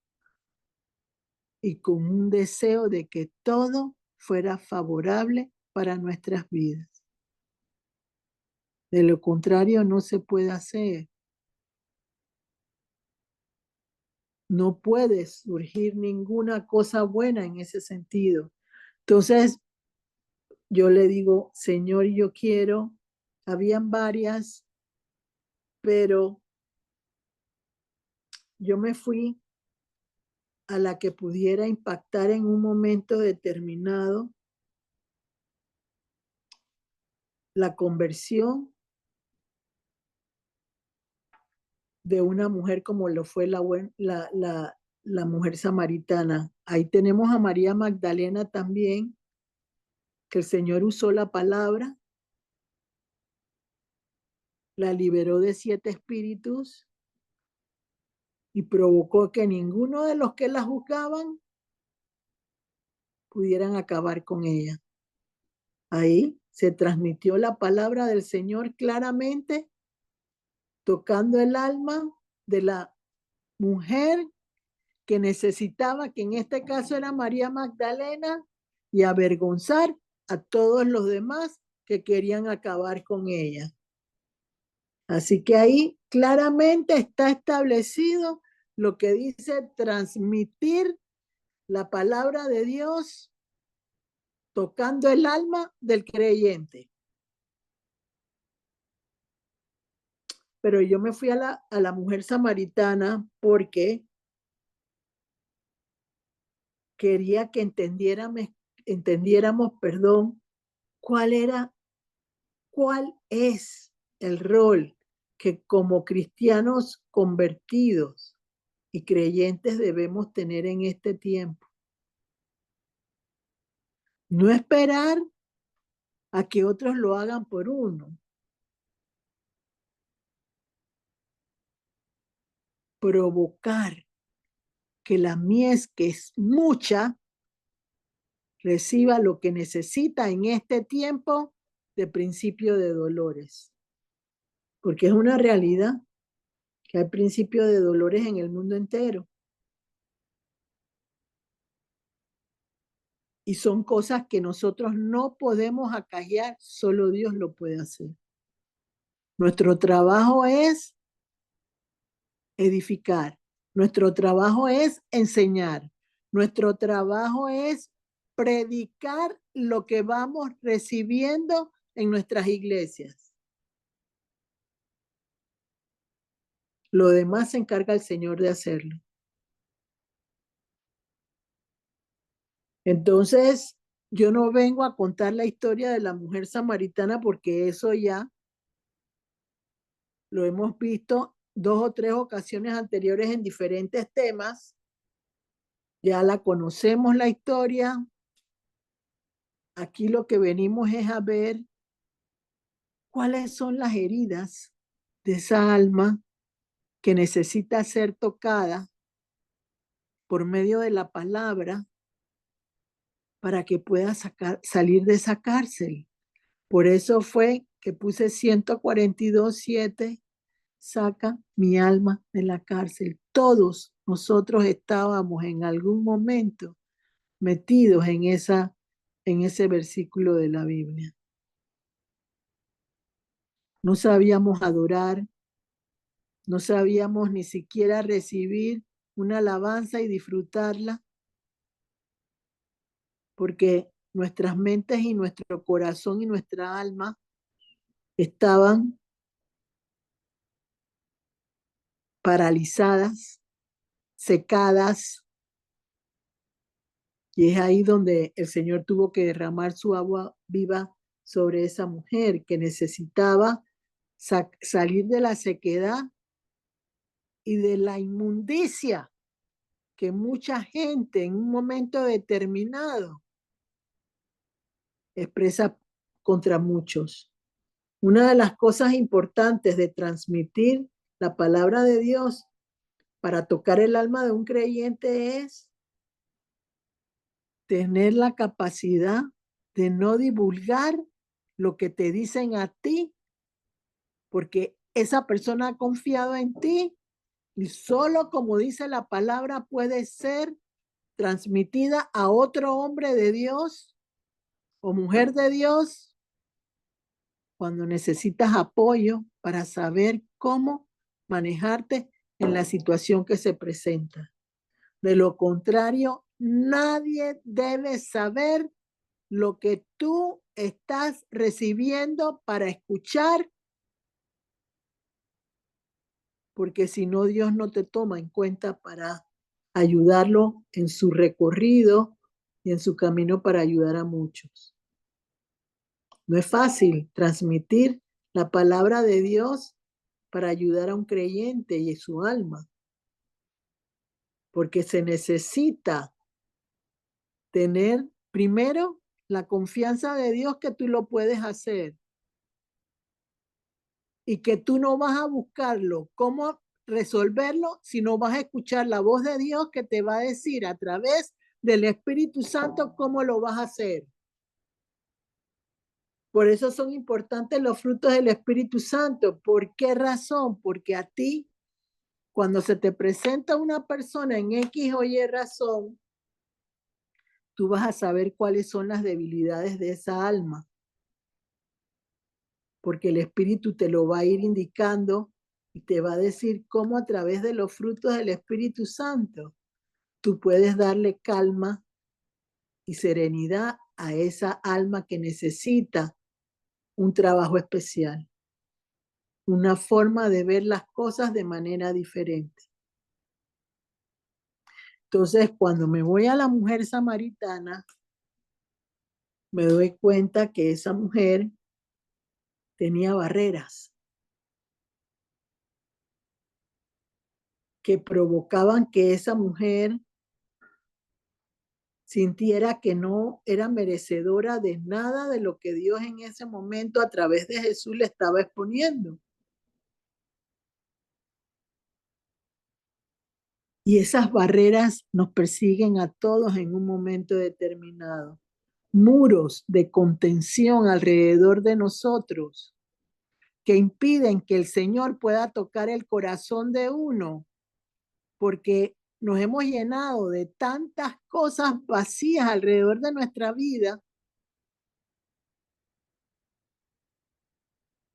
y con un deseo de que todo fuera favorable para nuestras vidas. De lo contrario, no se puede hacer. No puede surgir ninguna cosa buena en ese sentido. Entonces, yo le digo, Señor, yo quiero, habían varias, pero yo me fui a la que pudiera impactar en un momento determinado la conversión de una mujer como lo fue la mujer samaritana. Ahí tenemos a María Magdalena también, que el Señor usó la palabra, la liberó de 7 espíritus y provocó que ninguno de los que la juzgaban pudieran acabar con ella. Ahí se transmitió la palabra del Señor claramente, tocando el alma de la mujer que necesitaba, que en este caso era María Magdalena, y avergonzar a todos los demás que querían acabar con ella. Así que ahí claramente está establecido lo que dice transmitir la palabra de Dios tocando el alma del creyente. Pero yo me fui a la mujer samaritana porque quería que entendiéramos, cuál es el rol que como cristianos convertidos y creyentes debemos tener en este tiempo. No esperar a que otros lo hagan por uno. Provocar que la mies, que es mucha, reciba lo que necesita en este tiempo de principio de dolores. Porque es una realidad que hay principio de dolores en el mundo entero. Y son cosas que nosotros no podemos acallar, solo Dios lo puede hacer. Nuestro trabajo es edificar. Nuestro trabajo es enseñar. Nuestro trabajo es predicar lo que vamos recibiendo en nuestras iglesias. Lo demás se encarga el Señor de hacerlo. Entonces, yo no vengo a contar la historia de la mujer samaritana porque eso ya lo hemos visto 2 o 3 ocasiones anteriores en diferentes temas. Ya la conocemos la historia. Aquí lo que venimos es a ver cuáles son las heridas de esa alma que necesita ser tocada por medio de la palabra para que pueda salir de esa cárcel. Por eso fue que puse 142:7, saca mi alma de la cárcel. Todos nosotros estábamos en algún momento metidos en ese versículo de la Biblia. No sabíamos adorar, no sabíamos ni siquiera recibir una alabanza y disfrutarla, porque nuestras mentes y nuestro corazón y nuestra alma estaban paralizadas, secadas, y es ahí donde el Señor tuvo que derramar su agua viva sobre esa mujer que necesitaba salir de la sequedad y de la inmundicia que mucha gente en un momento determinado expresa contra muchos. Una de las cosas importantes de transmitir la palabra de Dios para tocar el alma de un creyente es tener la capacidad de no divulgar lo que te dicen a ti, porque esa persona ha confiado en ti y solo como dice la palabra puede ser transmitida a otro hombre de Dios o mujer de Dios cuando necesitas apoyo para saber cómo manejarte en la situación que se presenta. De lo contrario, nadie debe saber lo que tú estás recibiendo para escuchar, porque si no, Dios no te toma en cuenta para ayudarlo en su recorrido y en su camino para ayudar a muchos. No es fácil transmitir la palabra de Dios para ayudar a un creyente y su alma, porque se necesita tener primero la confianza de Dios que tú lo puedes hacer y que tú no vas a buscarlo, cómo resolverlo, sino vas a escuchar la voz de Dios que te va a decir a través del Espíritu Santo cómo lo vas a hacer. Por eso son importantes los frutos del Espíritu Santo. ¿Por qué razón? Porque a ti, cuando se te presenta una persona en X o Y razón, tú vas a saber cuáles son las debilidades de esa alma. Porque el Espíritu te lo va a ir indicando y te va a decir cómo a través de los frutos del Espíritu Santo tú puedes darle calma y serenidad a esa alma que necesita un trabajo especial, una forma de ver las cosas de manera diferente. Entonces, cuando me voy a la mujer samaritana, me doy cuenta que esa mujer tenía barreras que provocaban que esa mujer sintiera que no era merecedora de nada de lo que Dios en ese momento a través de Jesús le estaba exponiendo. Y esas barreras nos persiguen a todos en un momento determinado. Muros de contención alrededor de nosotros que impiden que el Señor pueda tocar el corazón de uno, porque nos hemos llenado de tantas cosas vacías alrededor de nuestra vida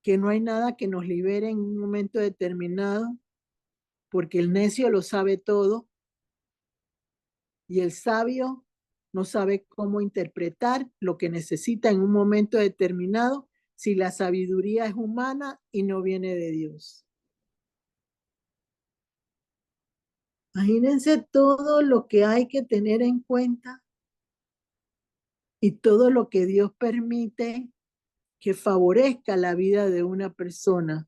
que no hay nada que nos libere en un momento determinado, porque el necio lo sabe todo y el sabio no sabe cómo interpretar lo que necesita en un momento determinado si la sabiduría es humana y no viene de Dios. Imagínense todo lo que hay que tener en cuenta y todo lo que Dios permite que favorezca la vida de una persona.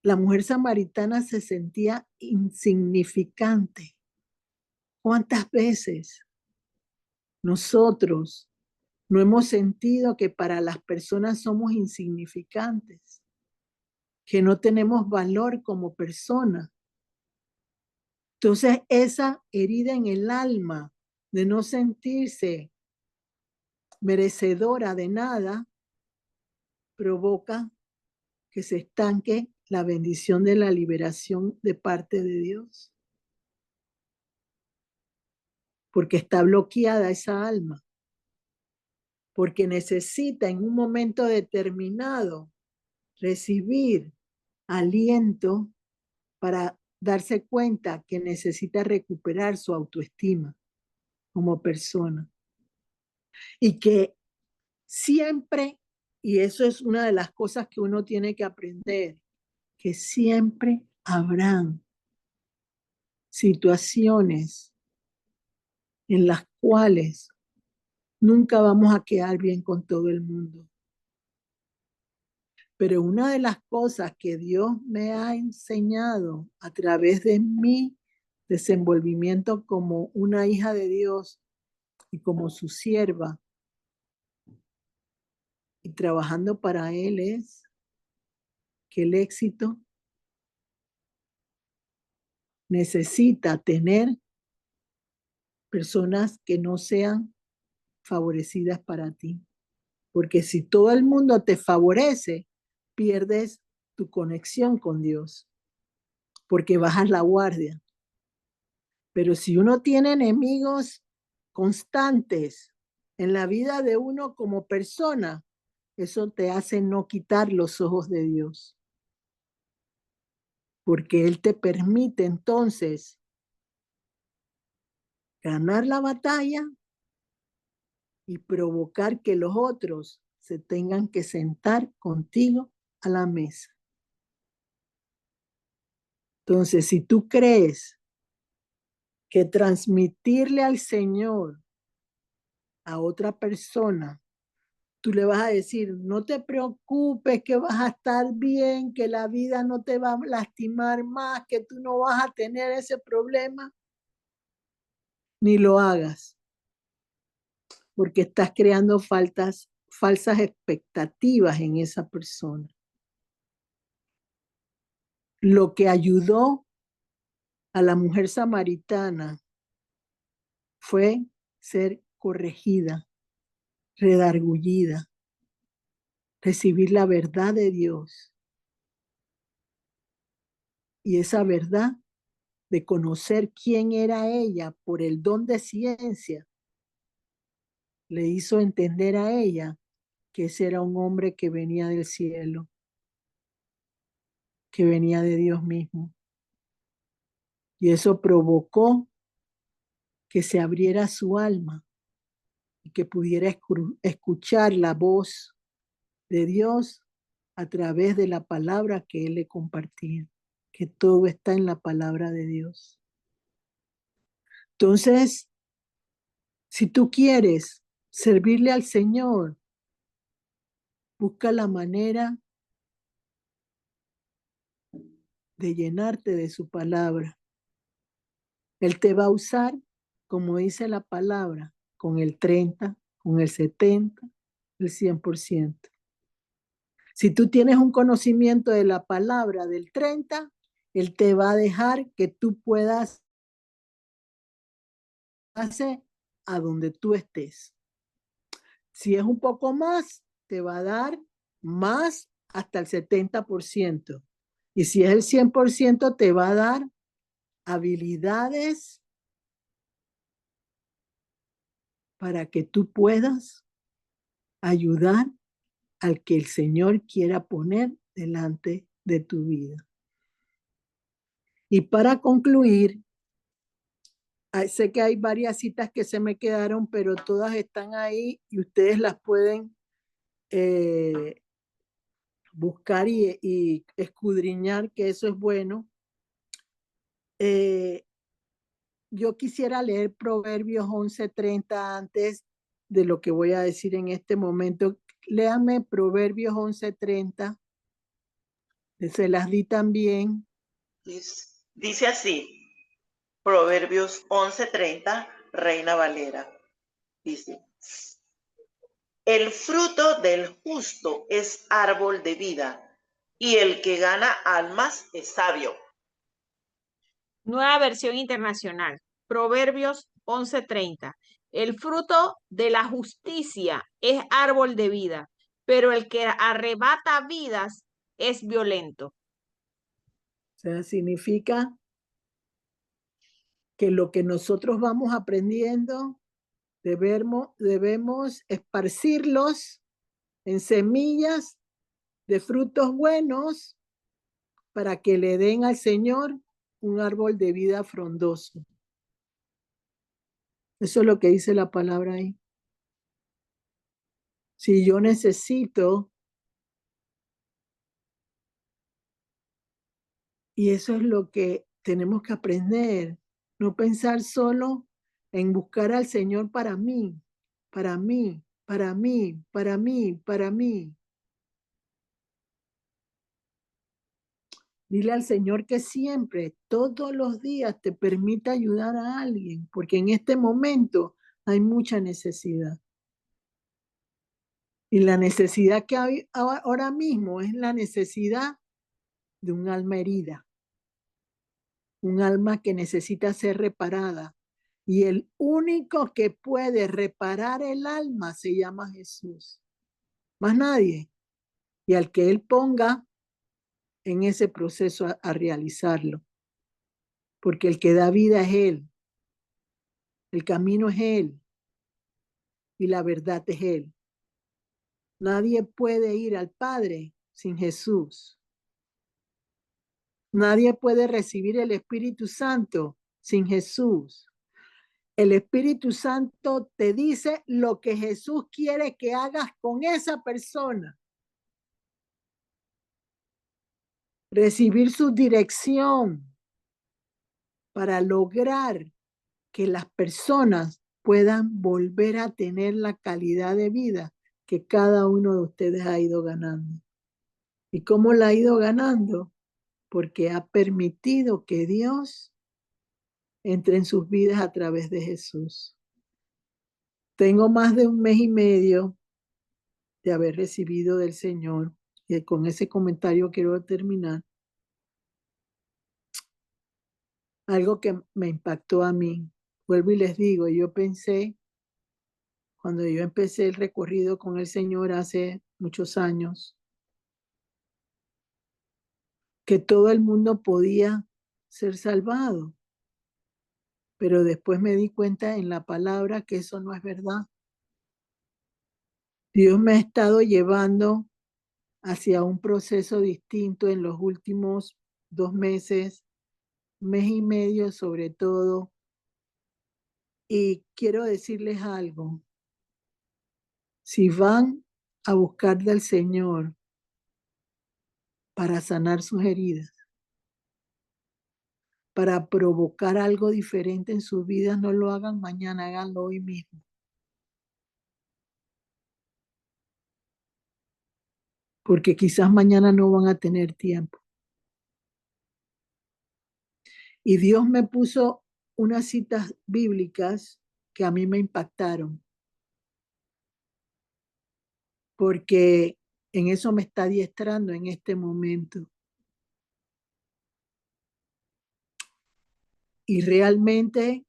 La mujer samaritana se sentía insignificante. ¿Cuántas veces nosotros no hemos sentido que para las personas somos insignificantes, que no tenemos valor como persona? Entonces, esa herida en el alma de no sentirse merecedora de nada provoca que se estanque la bendición de la liberación de parte de Dios? Porque está bloqueada esa alma, porque necesita en un momento determinado recibir aliento para darse cuenta que necesita recuperar su autoestima como persona. Y que siempre, y eso es una de las cosas que uno tiene que aprender, que siempre habrán situaciones en las cuales nunca vamos a quedar bien con todo el mundo. Pero una de las cosas que Dios me ha enseñado a través de mi desenvolvimiento como una hija de Dios y como su sierva y trabajando para Él es que el éxito necesita tener personas que no sean favorecidas para ti. Porque si todo el mundo te favorece, pierdes tu conexión con Dios, porque bajas la guardia. Pero si uno tiene enemigos constantes en la vida de uno como persona, eso te hace no quitar los ojos de Dios. Porque Él te permite entonces ganar la batalla y provocar que los otros se tengan que sentar contigo a la mesa. Entonces, si tú crees que transmitirle al Señor a otra persona, tú le vas a decir, no te preocupes, que vas a estar bien, que la vida no te va a lastimar más, que tú no vas a tener ese problema, ni lo hagas, porque estás creando falsas expectativas en esa persona. Lo que ayudó a la mujer samaritana fue ser corregida, redargullida, recibir la verdad de Dios. Y esa verdad de conocer quién era ella por el don de ciencia, le hizo entender a ella que ese era un hombre que venía del cielo, que venía de Dios mismo. Y eso provocó que se abriera su alma y que pudiera escuchar la voz de Dios a través de la palabra que Él le compartía, que todo está en la palabra de Dios. Entonces, si tú quieres servirle al Señor, busca la manera de llenarte de su palabra. Él te va a usar, como dice la palabra, con el 30, con el 70, el 100%. Si tú tienes un conocimiento de la palabra del 30, Él te va a dejar que tú puedas hacer a donde tú estés. Si es un poco más, te va a dar más hasta el 70%. Y si es el 100%, te va a dar habilidades para que tú puedas ayudar al que el Señor quiera poner delante de tu vida. Y para concluir, sé que hay varias citas que se me quedaron, pero todas están ahí y ustedes las pueden buscar y escudriñar, que eso es bueno. Yo quisiera leer Proverbios 11:30 antes de lo que voy a decir en este momento. Léame Proverbios 11:30. Se las di también. Dice así, Proverbios 11:30, Reina Valera. Dice, el fruto del justo es árbol de vida, y el que gana almas es sabio. Nueva versión internacional. Proverbios 11:30. El fruto de la justicia es árbol de vida, pero el que arrebata vidas es violento. sea, significa que lo que nosotros vamos aprendiendo debemos esparcirlos en semillas de frutos buenos para que le den al Señor un árbol de vida frondoso. Eso es lo que dice la palabra ahí. Si yo necesito, y eso es lo que tenemos que aprender, no pensar solo en buscar al Señor para mí, para mí, para mí, para mí, para mí. Dile al Señor que siempre, todos los días, te permita ayudar a alguien, porque en este momento hay mucha necesidad. Y la necesidad que hay ahora mismo es la necesidad de un alma herida, un alma que necesita ser reparada. Y el único que puede reparar el alma se llama Jesús. Más nadie. Y al que Él ponga en ese proceso a realizarlo. Porque el que da vida es Él. El camino es Él. Y la verdad es Él. Nadie puede ir al Padre sin Jesús. Nadie puede recibir el Espíritu Santo sin Jesús. El Espíritu Santo te dice lo que Jesús quiere que hagas con esa persona. Recibir su dirección para lograr que las personas puedan volver a tener la calidad de vida que cada uno de ustedes ha ido ganando. ¿Y cómo la ha ido ganando? Porque ha permitido que Dios entre en sus vidas a través de Jesús. Tengo más de 1 mes y medio de haber recibido del Señor, y con ese comentario quiero terminar. Algo que me impactó a mí. Vuelvo y les digo, yo pensé, cuando yo empecé el recorrido con el Señor hace muchos años, que todo el mundo podía ser salvado. Pero después me di cuenta en la palabra que eso no es verdad. Dios me ha estado llevando hacia un proceso distinto en los últimos 2 meses, 1 mes y medio sobre todo. Y quiero decirles algo. Si van a buscar del Señor para sanar sus heridas, para provocar algo diferente en sus vidas, no lo hagan mañana, háganlo hoy mismo. Porque quizás mañana no van a tener tiempo. Y Dios me puso unas citas bíblicas que a mí me impactaron, porque en eso me está adiestrando en este momento. Y realmente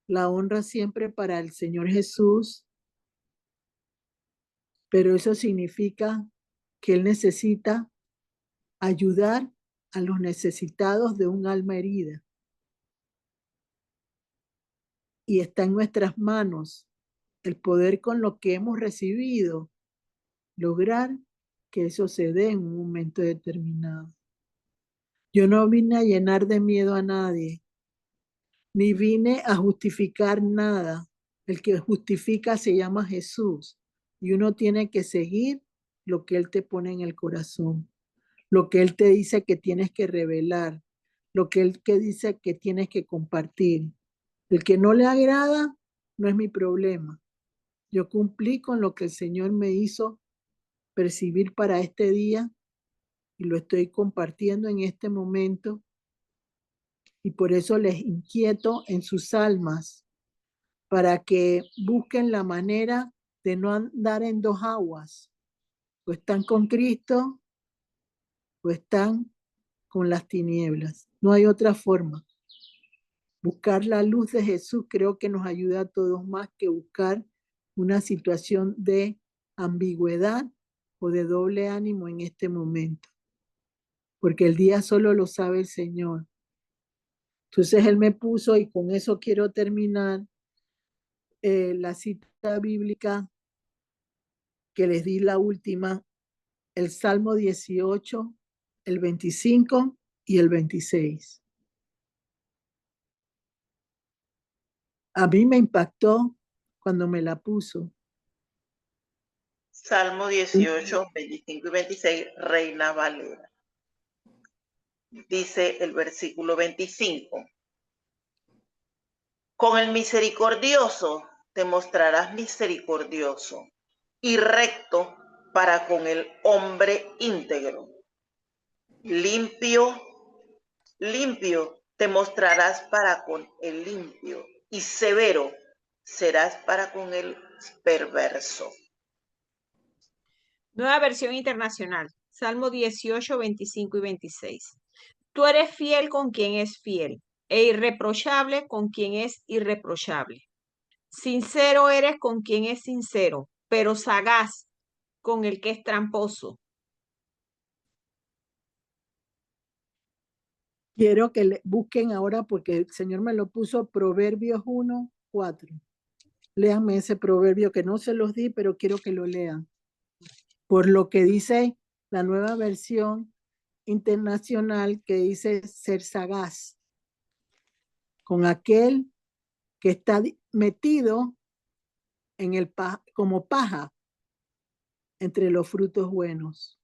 la honra siempre para el Señor Jesús, pero eso significa que Él necesita ayudar a los necesitados de un alma herida. Y está en nuestras manos el poder, con lo que hemos recibido, lograr que eso se dé en un momento determinado. Yo no vine a llenar de miedo a nadie, ni vine a justificar nada. El que justifica se llama Jesús, y uno tiene que seguir lo que Él te pone en el corazón, lo que Él te dice que tienes que revelar, lo que Él te dice que tienes que compartir. El que no le agrada no es mi problema. Yo cumplí con lo que el Señor me hizo percibir para este día y lo estoy compartiendo en este momento. Y por eso les inquieto en sus almas para que busquen la manera de no andar en dos aguas. O están con Cristo o están con las tinieblas. No hay otra forma. Buscar la luz de Jesús creo que nos ayuda a todos más que buscar una situación de ambigüedad o de doble ánimo en este momento. porque el día solo lo sabe el Señor. Entonces él me puso, y con eso quiero terminar, la cita bíblica que les di, la última, el Salmo 18, el 25 y el 26. A mí me impactó cuando me la puso. Salmo 18, 25 y 26, Reina Valera. Dice el versículo 25. Con el misericordioso te mostrarás misericordioso y recto para con el hombre íntegro. Limpio, limpio te mostrarás para con el limpio y severo serás para con el perverso. Nueva versión internacional. Salmo 18, 25 y 26. Tú eres fiel con quien es fiel e irreprochable con quien es irreprochable. Sincero eres con quien es sincero, pero sagaz con el que es tramposo. Quiero que busquen ahora, porque el Señor me lo puso, Proverbios 1, 4. Léanme ese proverbio, que no se los di, pero quiero que lo lean. Por lo que dice la nueva versión internacional, que dice ser sagaz con aquel que está metido en como paja entre los frutos buenos.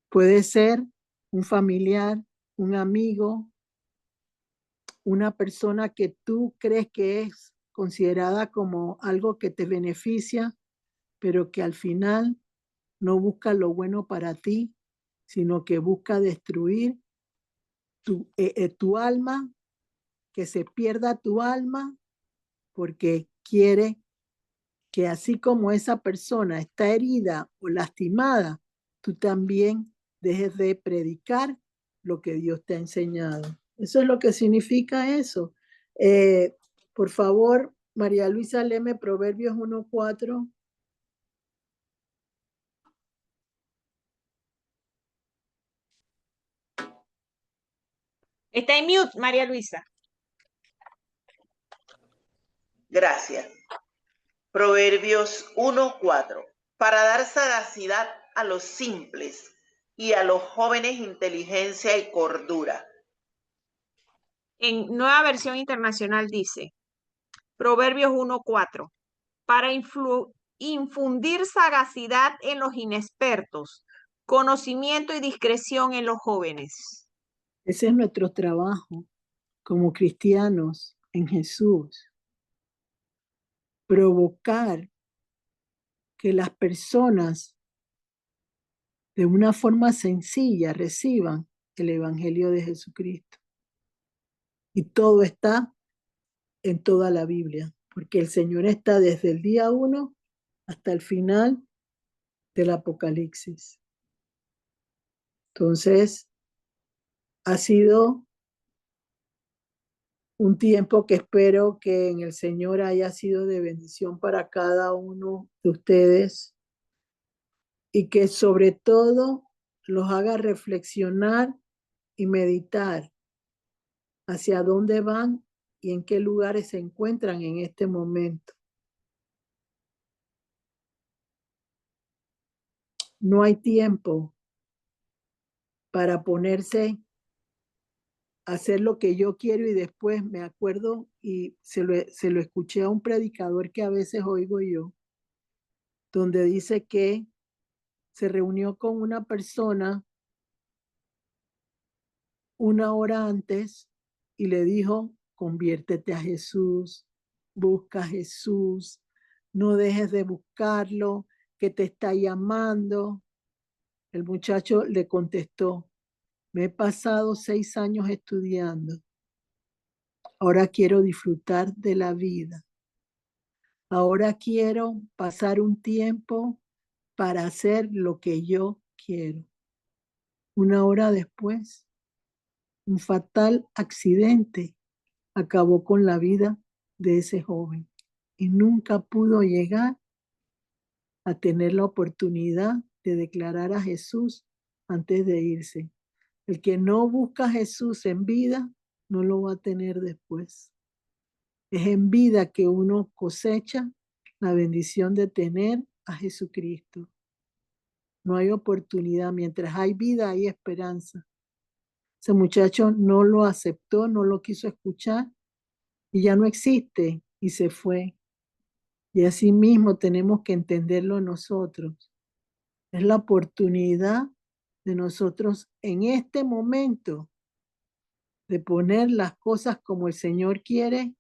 Puede ser un familiar, un amigo, una persona que tú crees que es considerada como algo que te beneficia, pero que al final no busca lo bueno para ti, sino que busca destruir tu alma, que se pierda tu alma, porque quiere que así como esa persona está herida o lastimada, tú también dejes de predicar lo que Dios te ha enseñado. Eso es lo que significa eso. Por favor, María Luisa, léeme Proverbios 1:4. Está en mute, María Luisa. Gracias. Proverbios 1:4. Para dar sagacidad a los simples y a los jóvenes inteligencia y cordura. En Nueva versión internacional dice, Proverbios 1:4, para infundir sagacidad en los inexpertos, conocimiento y discreción en los jóvenes. Ese es nuestro trabajo como cristianos en Jesús. Provocar que las personas de una forma sencilla reciban el Evangelio de Jesucristo. Y todo está en toda la Biblia, porque el Señor está desde el día 1 hasta el final del Apocalipsis. Entonces, ha sido un tiempo que espero que en el Señor haya sido de bendición para cada uno de ustedes, y que sobre todo los haga reflexionar y meditar hacia dónde van y en qué lugares se encuentran en este momento. No hay tiempo para ponerse a hacer lo que yo quiero, y después me acuerdo, y se lo escuché a un predicador que a veces oigo yo, donde dice que se reunió con una persona una hora antes y le dijo: conviértete a Jesús, busca a Jesús, no dejes de buscarlo, que te está llamando. El muchacho le contestó: me he pasado 6 años estudiando, ahora quiero disfrutar de la vida, ahora quiero pasar un tiempo para hacer lo que yo quiero. Una hora después, un fatal accidente acabó con la vida de ese joven y nunca pudo llegar a tener la oportunidad de declarar a Jesús antes de irse. El que no busca a Jesús en vida, no lo va a tener después. Es en vida que uno cosecha la bendición de tener a Jesucristo. No hay oportunidad. Mientras hay vida, hay esperanza. Ese muchacho no lo aceptó, no lo quiso escuchar y ya no existe y se fue. Y así mismo tenemos que entenderlo nosotros. Es la oportunidad de nosotros en este momento de poner las cosas como el Señor quiere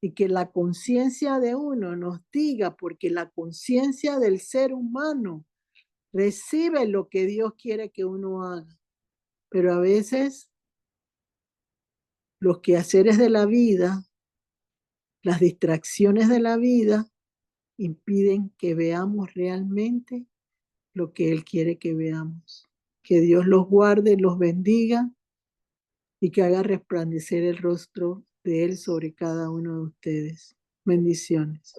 y que la conciencia de uno nos diga, porque la conciencia del ser humano recibe lo que Dios quiere que uno haga. Pero a veces los quehaceres de la vida, las distracciones de la vida, impiden que veamos realmente lo que Él quiere que veamos. Que Dios los guarde, los bendiga y que haga resplandecer el rostro de Él sobre cada uno de ustedes. Bendiciones.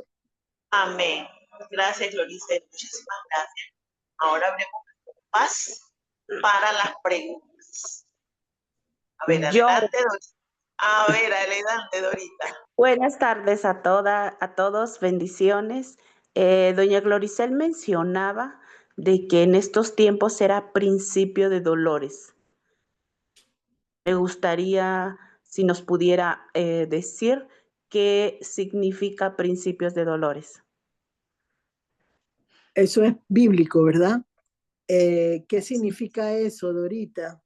Amén. Gracias, Gloricel. Muchísimas gracias. Ahora abrimos paz para las preguntas. A ver, adelante, Dorita. A ver, adelante, Dorita. Buenas tardes a todos, bendiciones. Doña Gloricel mencionaba de que en estos tiempos era principio de dolores. Me gustaría si nos pudiera decir qué significa principios de dolores. Eso es bíblico, ¿verdad? ¿Qué significa eso, Dorita?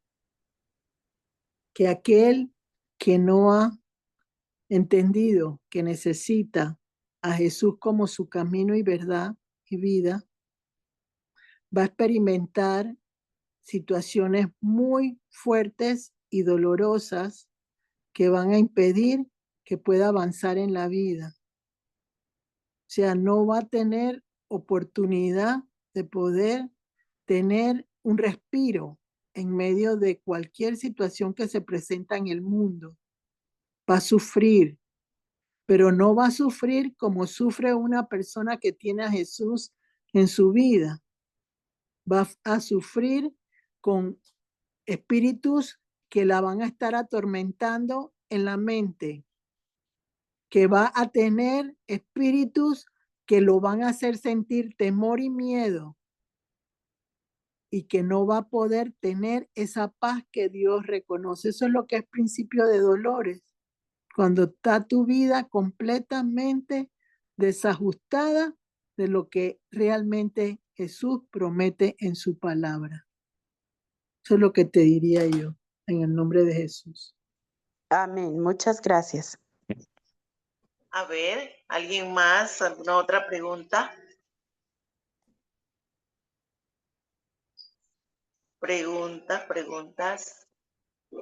Que aquel que no ha entendido que necesita a Jesús como su camino y verdad y vida, va a experimentar situaciones muy fuertes y dolorosas que van a impedir que pueda avanzar en la vida. O sea, no va a tener oportunidad de poder tener un respiro en medio de cualquier situación que se presenta en el mundo. Va a sufrir, pero no va a sufrir como sufre una persona que tiene a Jesús en su vida. Va a sufrir con espíritus que la van a estar atormentando en la mente, que va a tener espíritus que lo van a hacer sentir temor y miedo y que no va a poder tener esa paz que Dios reconoce. Eso es lo que es principio de dolores. Cuando está tu vida completamente desajustada de lo que realmente Jesús promete en su palabra. Eso es lo que te diría yo en el nombre de Jesús. Amén, muchas gracias. A ver, ¿alguien más? ¿Alguna otra pregunta? Preguntas.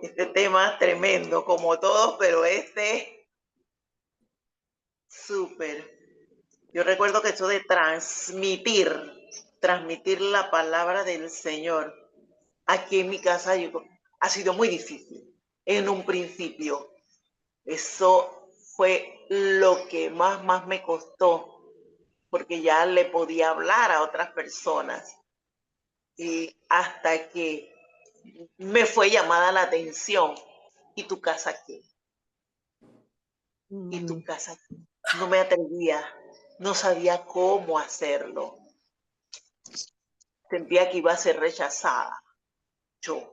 Este tema es tremendo, como todos, pero súper. Yo recuerdo que eso de transmitir la palabra del Señor aquí en mi casa ha sido muy difícil en un principio. Eso fue lo que más me costó, porque ya le podía hablar a otras personas. Y hasta que me fue llamada la atención. ¿Y tu casa qué? ¿Y tu casa qué? No me atrevía, no sabía cómo hacerlo. Sentía que iba a ser rechazada. Yo.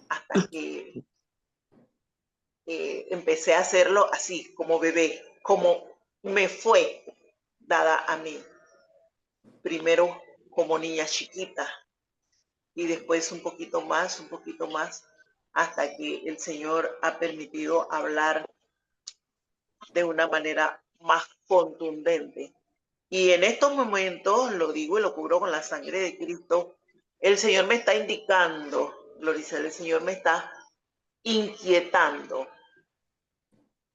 Hasta que empecé a hacerlo así, como bebé, como me fue dada a mí. Primero como niña chiquita y después un poquito más, hasta que el Señor ha permitido hablar de una manera más contundente. Y en estos momentos, lo digo y lo cubro con la sangre de Cristo, el Señor me está indicando, Gloricel, el Señor me está inquietando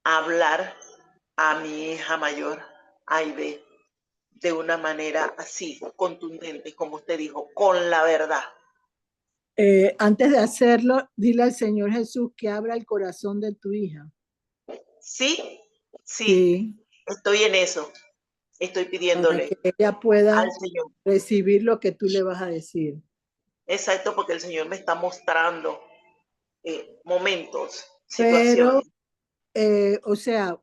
a hablar a mi hija mayor, Aide, de una manera así, contundente, como usted dijo, con la verdad. Antes de hacerlo, dile al Señor Jesús que abra el corazón de tu hija. Sí, estoy en eso. Estoy pidiéndole para que ella pueda al Señor recibir lo que tú le vas a decir. Exacto, porque el Señor me está mostrando momentos, Pero, situaciones. o sea,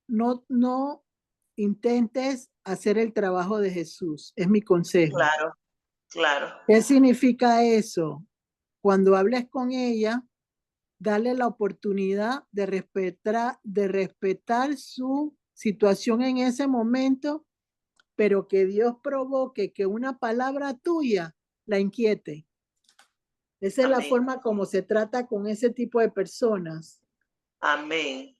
no intentes hacer el trabajo de Jesús, es mi consejo. Claro, claro. ¿Qué significa eso? Cuando hables con ella, dale la oportunidad de respetar su situación en ese momento, pero que Dios provoque que una palabra tuya la inquiete. Esa es la Amén. forma como se trata con ese tipo de personas. Amén.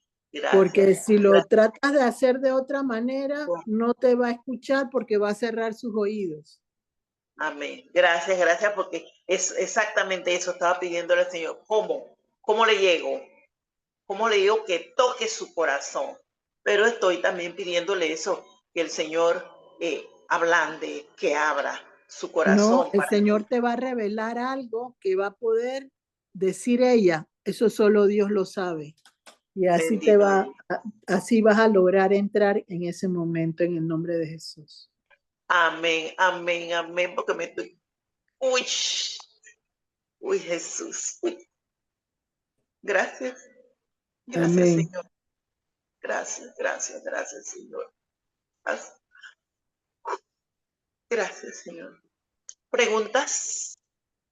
Porque Gracias. si lo Gracias. tratas de hacer de otra manera, no te va a escuchar porque va a cerrar sus oídos. Amén. Gracias, gracias, porque es exactamente eso. Estaba pidiéndole al Señor. ¿Cómo? ¿Cómo le llego? ¿Cómo le digo que toque su corazón? Pero estoy también pidiéndole eso, que el Señor ablande, que abra su No, corazón el para Señor te va a revelar algo que va a poder decir ella. Eso solo Dios lo sabe. Y así bendito Dios. así vas a lograr entrar en ese momento en el nombre de Jesús. Amén, amén, amén, porque me estoy. Uy, uy, Jesús. Uy. Gracias, gracias, Amén. Señor. Gracias, gracias, gracias, Señor. Gracias, gracias, Señor. ¿Preguntas?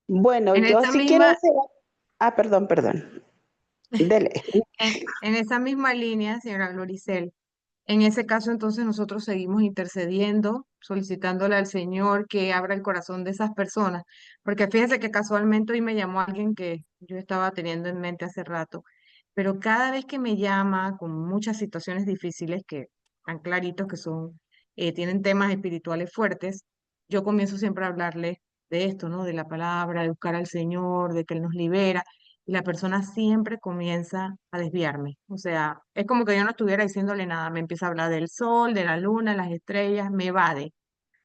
Bueno, En yo esa sí quiero misma, hacer... Ah, perdón. Dele. en esa misma línea, señora Gloricel, en ese caso, entonces nosotros seguimos intercediendo, solicitándole al Señor que abra el corazón de esas personas, porque fíjese que casualmente hoy me llamó alguien que yo estaba teniendo en mente hace rato, pero cada vez que me llama con muchas situaciones difíciles que tan claritos que son, tienen temas espirituales fuertes, yo comienzo siempre a hablarle de esto, ¿no? De la palabra, de buscar al Señor, de que Él nos libera y la persona siempre comienza a desviarme. O sea, es como que yo no estuviera diciéndole nada, me empieza a hablar del sol, de la luna, las estrellas, me evade.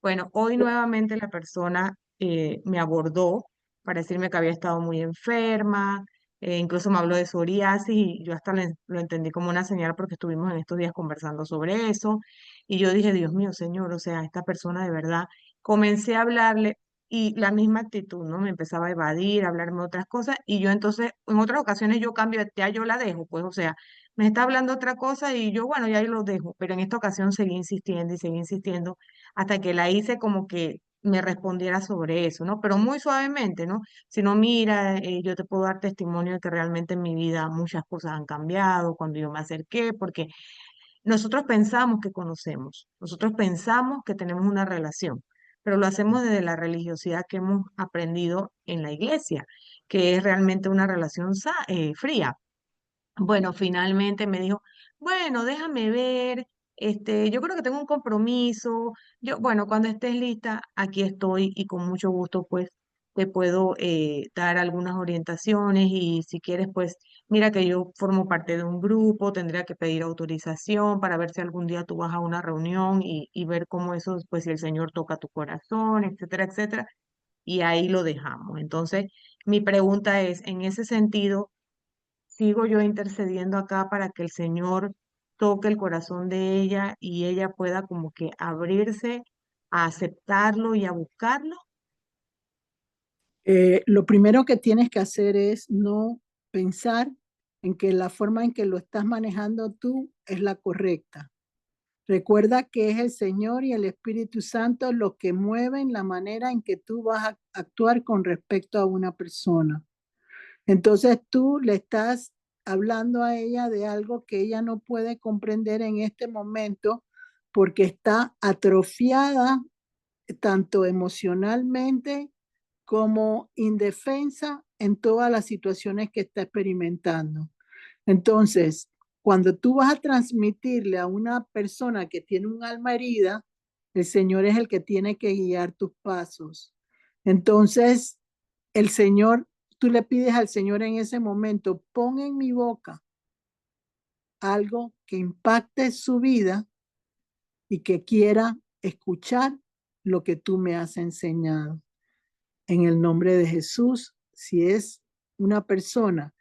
Bueno, hoy nuevamente la persona me abordó para decirme que había estado muy enferma, incluso me habló de psoriasis y yo hasta lo entendí como una señal porque estuvimos en estos días conversando sobre eso y yo dije, Dios mío, Señor, o sea, esta persona de verdad, comencé a hablarle y la misma actitud, ¿no? Me empezaba a evadir, a hablarme otras cosas y yo entonces, en otras ocasiones yo cambio, ya yo la dejo, pues, o sea, me está hablando otra cosa y yo, bueno, ya ahí lo dejo, pero en esta ocasión seguí insistiendo hasta que la hice como que me respondiera sobre eso, ¿no? Pero muy suavemente, ¿no? Si no, mira, yo te puedo dar testimonio de que realmente en mi vida muchas cosas han cambiado cuando yo me acerqué, porque nosotros pensamos que conocemos, nosotros pensamos que tenemos una relación, pero lo hacemos desde la religiosidad que hemos aprendido en la iglesia, que es realmente una relación fría. Bueno, finalmente me dijo, bueno, déjame ver, yo creo que tengo un compromiso. Yo, bueno, cuando estés lista, aquí estoy y con mucho gusto, pues, te puedo dar algunas orientaciones y si quieres, pues, mira que yo formo parte de un grupo, tendría que pedir autorización para ver si algún día tú vas a una reunión y ver cómo eso, pues, si el Señor toca tu corazón, etcétera, etcétera, y ahí lo dejamos. Entonces, mi pregunta es, en ese sentido, sigo yo intercediendo acá para que el Señor toque el corazón de ella y ella pueda como que abrirse a aceptarlo y a buscarlo. Lo primero que tienes que hacer es no pensar en que la forma en que lo estás manejando tú es la correcta. Recuerda que es el Señor y el Espíritu Santo los que mueven la manera en que tú vas a actuar con respecto a una persona. Entonces tú le estás hablando a ella de algo que ella no puede comprender en este momento porque está atrofiada tanto emocionalmente como indefensa en todas las situaciones que está experimentando. Entonces, cuando tú vas a transmitirle a una persona que tiene un alma herida, el Señor es el que tiene que guiar tus pasos. Entonces, el Señor, tú le pides al Señor en ese momento, pon en mi boca algo que impacte su vida y que quiera escuchar lo que tú me has enseñado. En el nombre de Jesús, si es una persona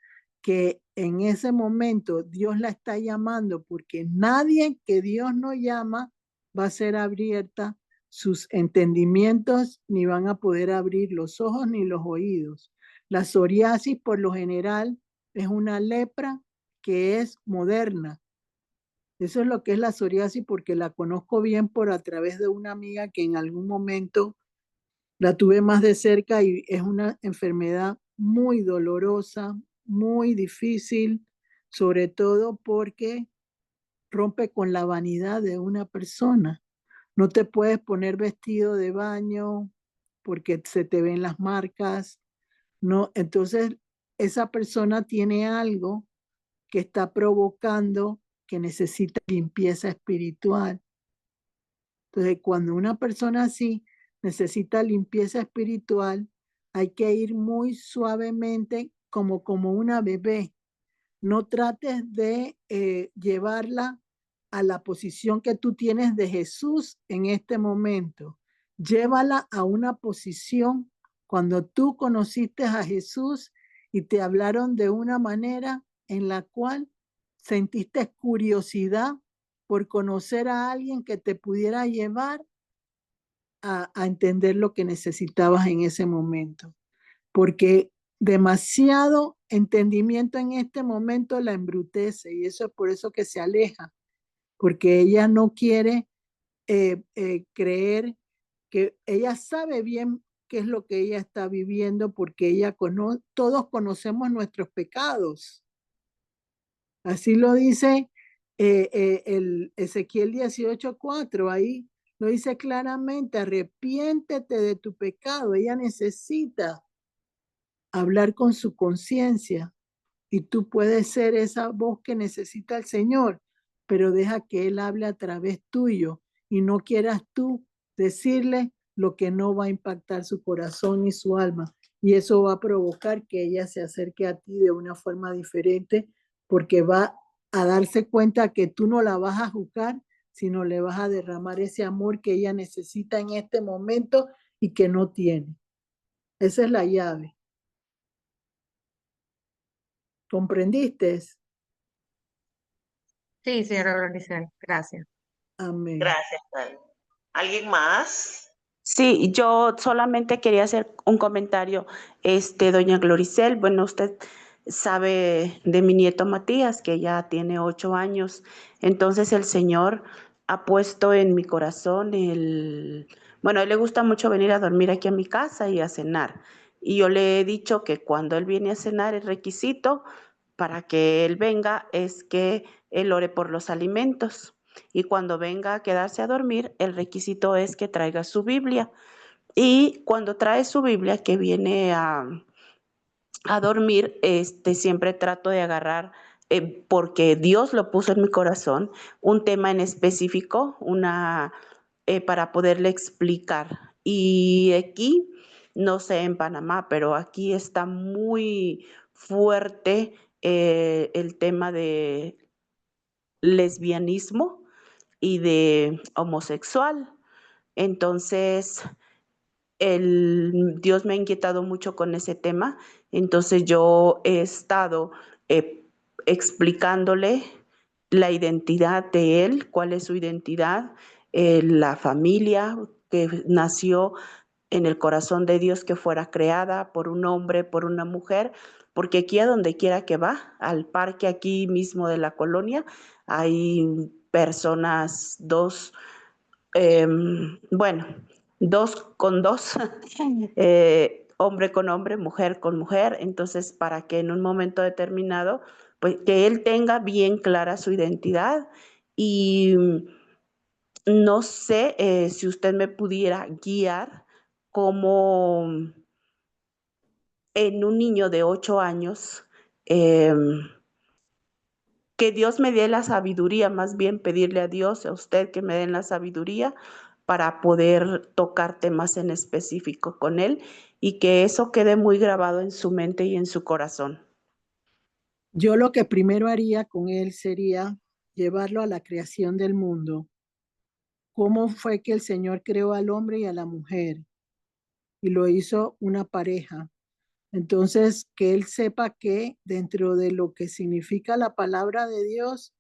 que en ese momento Dios la está llamando, porque nadie que Dios no llama va a ser abierta sus entendimientos, ni van a poder abrir los ojos ni los oídos. La psoriasis, por lo general, es una lepra que es moderna. Eso es lo que es la psoriasis, porque la conozco bien por a través de una amiga que en algún momento la tuve más de cerca, y es una enfermedad muy dolorosa, muy difícil, sobre todo porque rompe con la vanidad de una persona. No te puedes poner vestido de baño porque se te ven las marcas, ¿no? Entonces, esa persona tiene algo que está provocando que necesita limpieza espiritual. Entonces, cuando una persona así necesita limpieza espiritual, hay que ir muy suavemente, como una bebé. No trates de llevarla a la posición que tú tienes de Jesús en este momento. Llévala a una posición cuando tú conociste a Jesús y te hablaron de una manera en la cual sentiste curiosidad por conocer a alguien que te pudiera llevar a entender lo que necesitabas en ese momento. Porque demasiado entendimiento en este momento la embrutece, y eso es por eso que se aleja, porque ella no quiere creer, que ella sabe bien qué es lo que ella está viviendo, porque todos conocemos nuestros pecados. Así lo dice el Ezequiel 18:4, ahí lo dice claramente: arrepiéntete de tu pecado. Ella necesita hablar con su conciencia, y tú puedes ser esa voz que necesita el Señor, pero deja que Él hable a través tuyo, y no quieras tú decirle lo que no va a impactar su corazón ni su alma, y eso va a provocar que ella se acerque a ti de una forma diferente, porque va a darse cuenta que tú no la vas a juzgar, sino le vas a derramar ese amor que ella necesita en este momento y que no tiene. Esa es la llave. ¿Comprendiste? Sí, señora Gloricel, gracias. Amén. Gracias, Tal. ¿Alguien más? Sí, yo solamente quería hacer un comentario, doña Gloricel. Bueno, usted sabe de mi nieto Matías, que ya tiene 8 años. Entonces el Señor ha puesto en mi corazón bueno, a él le gusta mucho venir a dormir aquí a mi casa y a cenar. Y yo le he dicho que cuando él viene a cenar, el requisito para que él venga es que él ore por los alimentos. Y cuando venga a quedarse a dormir, el requisito es que traiga su Biblia. Y cuando trae su Biblia, que viene a dormir, siempre trato de agarrar, porque Dios lo puso en mi corazón, un tema en específico, para poderle explicar. Y aquí, no sé en Panamá, pero aquí está muy fuerte el tema de lesbianismo y de homosexual. Entonces, Dios me ha inquietado mucho con ese tema. Entonces yo he estado explicándole la identidad de él, cuál es su identidad, la familia que nació en el corazón de Dios, que fuera creada por un hombre, por una mujer, porque aquí a donde quiera que va, al parque aquí mismo de la colonia, hay personas, bueno, 2 con 2, hombre con hombre, mujer con mujer. Entonces, para que en un momento determinado, pues que él tenga bien clara su identidad. Y no sé si usted me pudiera guiar como en un niño de 8 años, que Dios me dé la sabiduría, más bien pedirle a Dios, a usted, que me den la sabiduría para poder tocar temas en específico con él, y que eso quede muy grabado en su mente y en su corazón. Yo lo que primero haría con él sería llevarlo a la creación del mundo. ¿Cómo fue que el Señor creó al hombre y a la mujer y lo hizo una pareja? Entonces, que él sepa que dentro de lo que significa la palabra de Dios,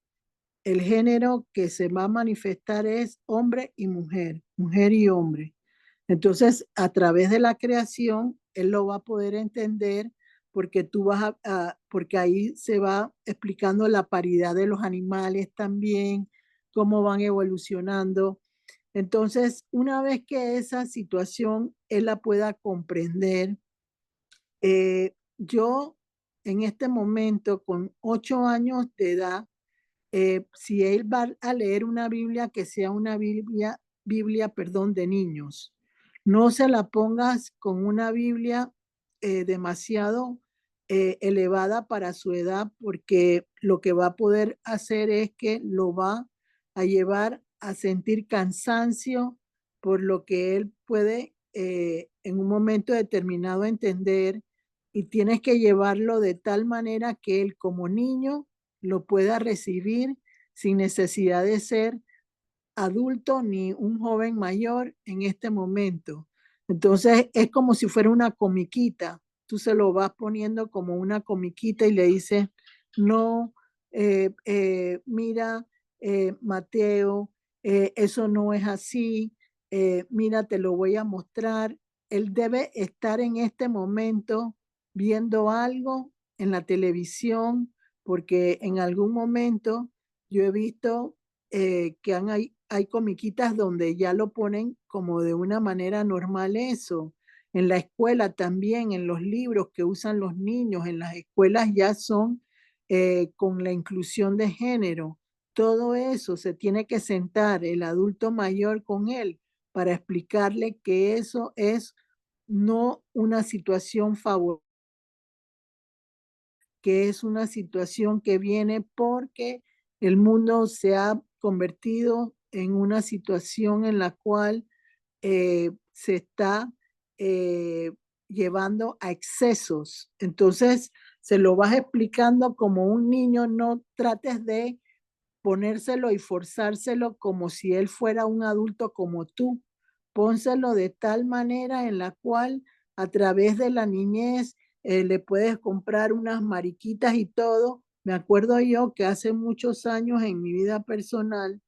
el género que se va a manifestar es hombre y mujer, mujer y hombre. Entonces, a través de la creación, él lo va a poder entender porque porque ahí se va explicando la paridad de los animales también, cómo van evolucionando. Entonces, una vez que esa situación él la pueda comprender, yo en este momento, con 8 años de edad, si él va a leer una Biblia, que sea una Biblia, perdón, de niños. No se la pongas con una Biblia demasiado elevada para su edad, porque lo que va a poder hacer es que lo va a llevar a sentir cansancio, por lo que él puede en un momento determinado entender, y tienes que llevarlo de tal manera que él como niño lo pueda recibir sin necesidad de ser adulto ni un joven mayor en este momento. Entonces es como si fuera una comiquita. Tú se lo vas poniendo como una comiquita y le dices, no, mira, Mateo, eso no es así, mira, te lo voy a mostrar. Él debe estar en este momento viendo algo en la televisión, porque en algún momento yo he visto que hay comiquitas donde ya lo ponen como de una manera normal eso. En la escuela también, en los libros que usan los niños, en las escuelas ya son con la inclusión de género. Todo eso se tiene que sentar el adulto mayor con él para explicarle que eso es no una situación favorable, que es una situación que viene porque el mundo se ha convertido en una situación en la cual se está eh, llevando a excesos. Entonces, se lo vas explicando como un niño, no trates de ponérselo y forzárselo como si él fuera un adulto como tú. Pónselo de tal manera en la cual a través de la niñez le puedes comprar unas mariquitas y todo. Me acuerdo yo que hace muchos años en mi vida personal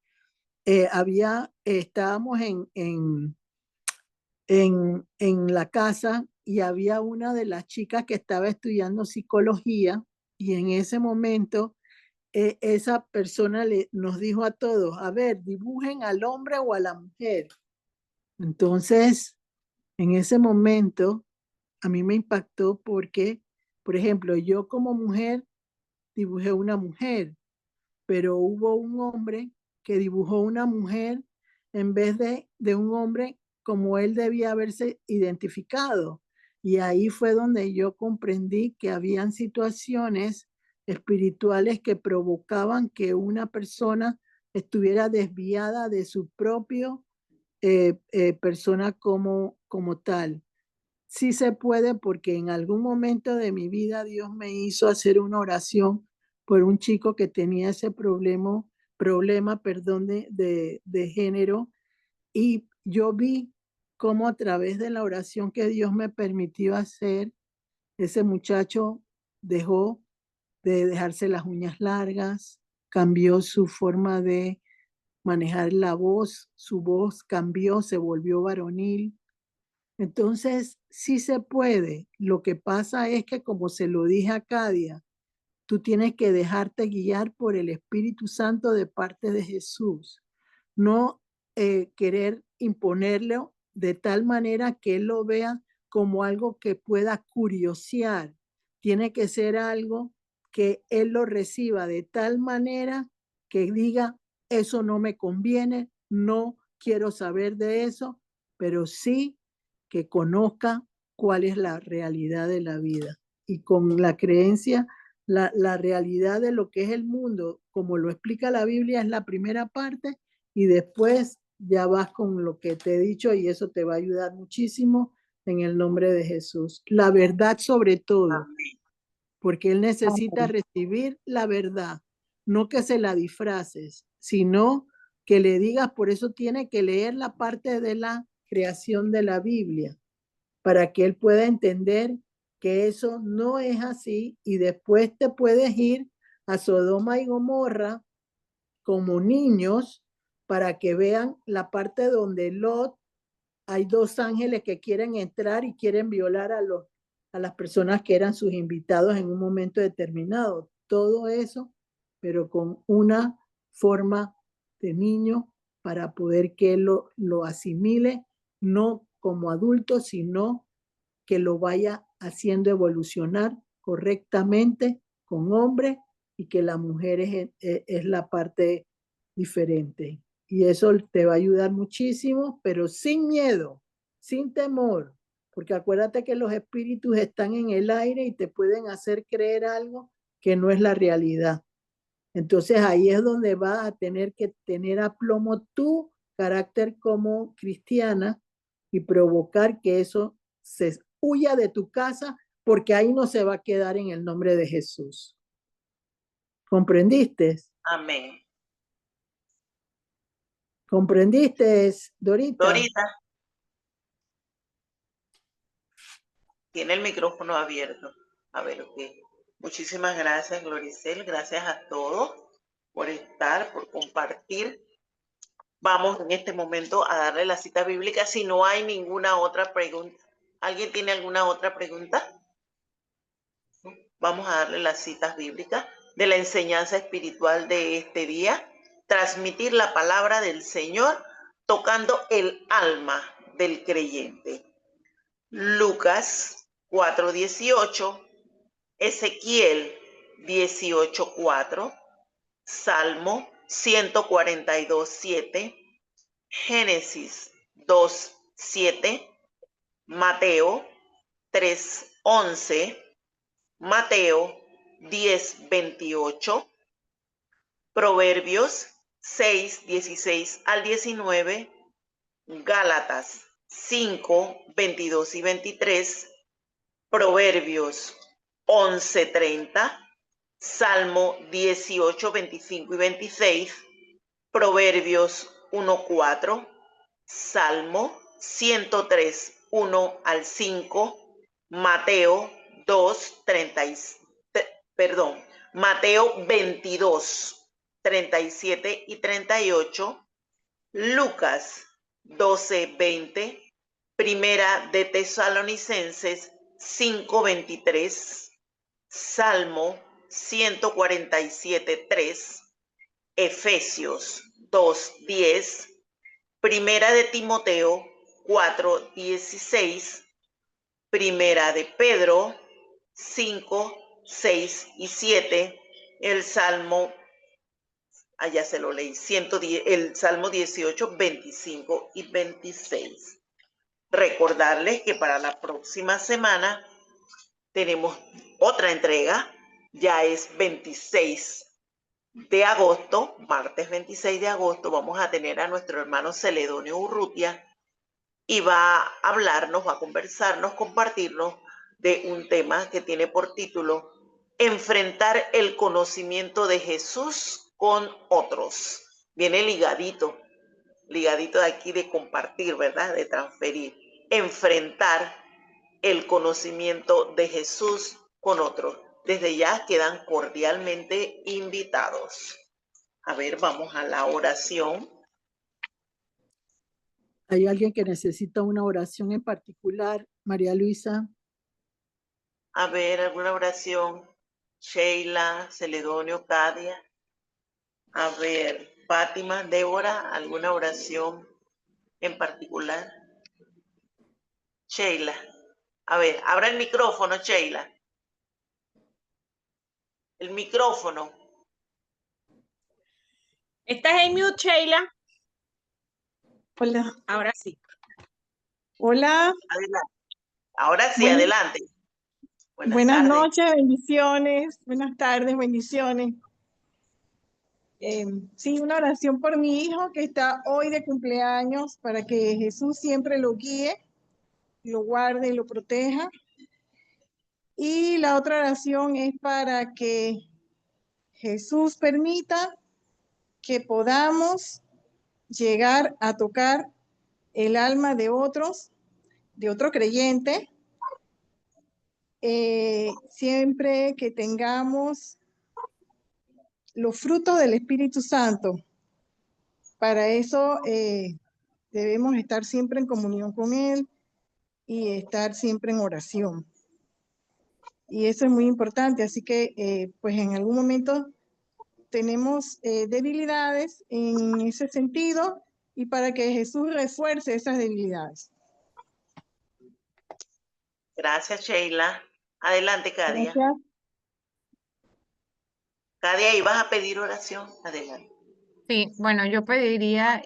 estábamos en la casa y había una de las chicas que estaba estudiando psicología, y en ese momento esa persona nos dijo a todos, a ver, dibujen al hombre o a la mujer. Entonces, en ese momento, a mí me impactó porque, por ejemplo, yo como mujer dibujé una mujer, pero hubo un hombre que dibujó una mujer en vez de un hombre como él debía haberse identificado. Y ahí fue donde yo comprendí que habían situaciones espirituales que provocaban que una persona estuviera desviada de su propio persona como tal. Sí se puede, porque en algún momento de mi vida Dios me hizo hacer una oración por un chico que tenía ese problema, perdón, de género, y yo vi cómo a través de la oración que Dios me permitió hacer, ese muchacho dejó de dejarse las uñas largas, cambió su forma de manejar la voz, su voz cambió, se volvió varonil. Entonces, sí se puede. Lo que pasa es que, como se lo dije a Cadia, tú tienes que dejarte guiar por el Espíritu Santo de parte de Jesús. No querer imponerlo de tal manera que él lo vea como algo que pueda curiosear. Tiene que ser algo que él lo reciba de tal manera que diga, eso no me conviene, no quiero saber de eso, pero sí que conozca cuál es la realidad de la vida. Y con la creencia, la realidad de lo que es el mundo, como lo explica la Biblia, es la primera parte, y después ya vas con lo que te he dicho, y eso te va a ayudar muchísimo en el nombre de Jesús. La verdad sobre todo, porque él necesita Amén. recibir la verdad, no que se la disfraces, sino que le digas. Por eso tiene que leer la parte de la creación de la Biblia, para que él pueda entender que eso no es así, y después te puedes ir a Sodoma y Gomorra como niños para que vean la parte donde Lot, hay dos ángeles que quieren entrar y quieren violar a las personas que eran sus invitados en un momento determinado. Todo eso, pero con una forma de niño para poder que lo asimile, no como adulto, sino que lo vaya haciendo evolucionar correctamente con hombres y que la mujer es la parte diferente. Y eso te va a ayudar muchísimo, pero sin miedo, sin temor, porque acuérdate que los espíritus están en el aire y te pueden hacer creer algo que no es la realidad. Entonces ahí es donde vas a tener que tener a plomo tu carácter como cristiana y provocar que eso se huya de tu casa, porque ahí no se va a quedar en el nombre de Jesús. ¿Comprendiste? Amén. ¿Comprendiste, Dorita? Dorita, tiene el micrófono abierto. A ver, ok. Muchísimas gracias, Gloricel. Gracias a todos por estar, por compartir. Vamos en este momento a darle la cita bíblica si no hay ninguna otra pregunta. ¿Alguien tiene alguna otra pregunta? Vamos a darle las citas bíblicas de la enseñanza espiritual de este día. Transmitir la palabra del Señor tocando el alma del creyente. Lucas 4:18, Ezequiel 18:4, Salmo 142:7, Génesis 2:7, Mateo 3:11, Mateo 10:28, Proverbios 6:16 al 19, Gálatas 5:22 y 23, Proverbios 11:30, Salmo 18:25 y 26, Proverbios 1:4, Salmo 103:1 al 5, Mateo 22:37 y 38, Lucas 12:20, Primera de Tesalonicenses 5:23, Salmo 147:3, Efesios 2:10, Primera de Timoteo 4:16, Primera de Pedro 5, 6 y 7, el Salmo, allá se lo leí, 110, el Salmo 18, 25 y 26. Recordarles que para la próxima semana tenemos otra entrega, ya es 26 de agosto, martes 26 de agosto, vamos a tener a nuestro hermano Celedonio Urrutia y va a hablarnos, va a conversarnos, compartirnos de un tema que tiene por título Enfrentar el conocimiento de Jesús con otros. Viene ligadito de aquí de compartir, ¿verdad? De transferir. Enfrentar el conocimiento de Jesús con otros. Desde ya quedan cordialmente invitados. A ver, vamos a la oración. ¿Hay alguien que necesita una oración en particular? María Luisa. A ver, alguna oración. Sheila, Celedonio, Cadia. A ver, Fátima, Débora, ¿alguna oración en particular? Sheila. A ver, abra el micrófono, Sheila. El micrófono. ¿Estás en mute, Sheila? Hola, Ahora sí. hola. Adelante. Ahora sí, Buenas- adelante. Buenas tardes. noches, bendiciones. Buenas tardes, bendiciones. Sí, una oración por mi hijo que está hoy de cumpleaños para que Jesús siempre lo guíe, lo guarde y lo proteja. Y la otra oración es para que Jesús permita que podamos llegar a tocar el alma de otros, de otro creyente, siempre que tengamos los frutos del Espíritu Santo. Para eso debemos estar siempre en comunión con Él y estar siempre en oración. Y eso es muy importante, así que pues en algún momento tenemos debilidades en ese sentido y para que Jesús refuerce esas debilidades. Gracias, Sheila. Adelante, Cadia. Gracias. Cadia, ¿ibas a pedir oración? Adelante. Sí, bueno, yo pediría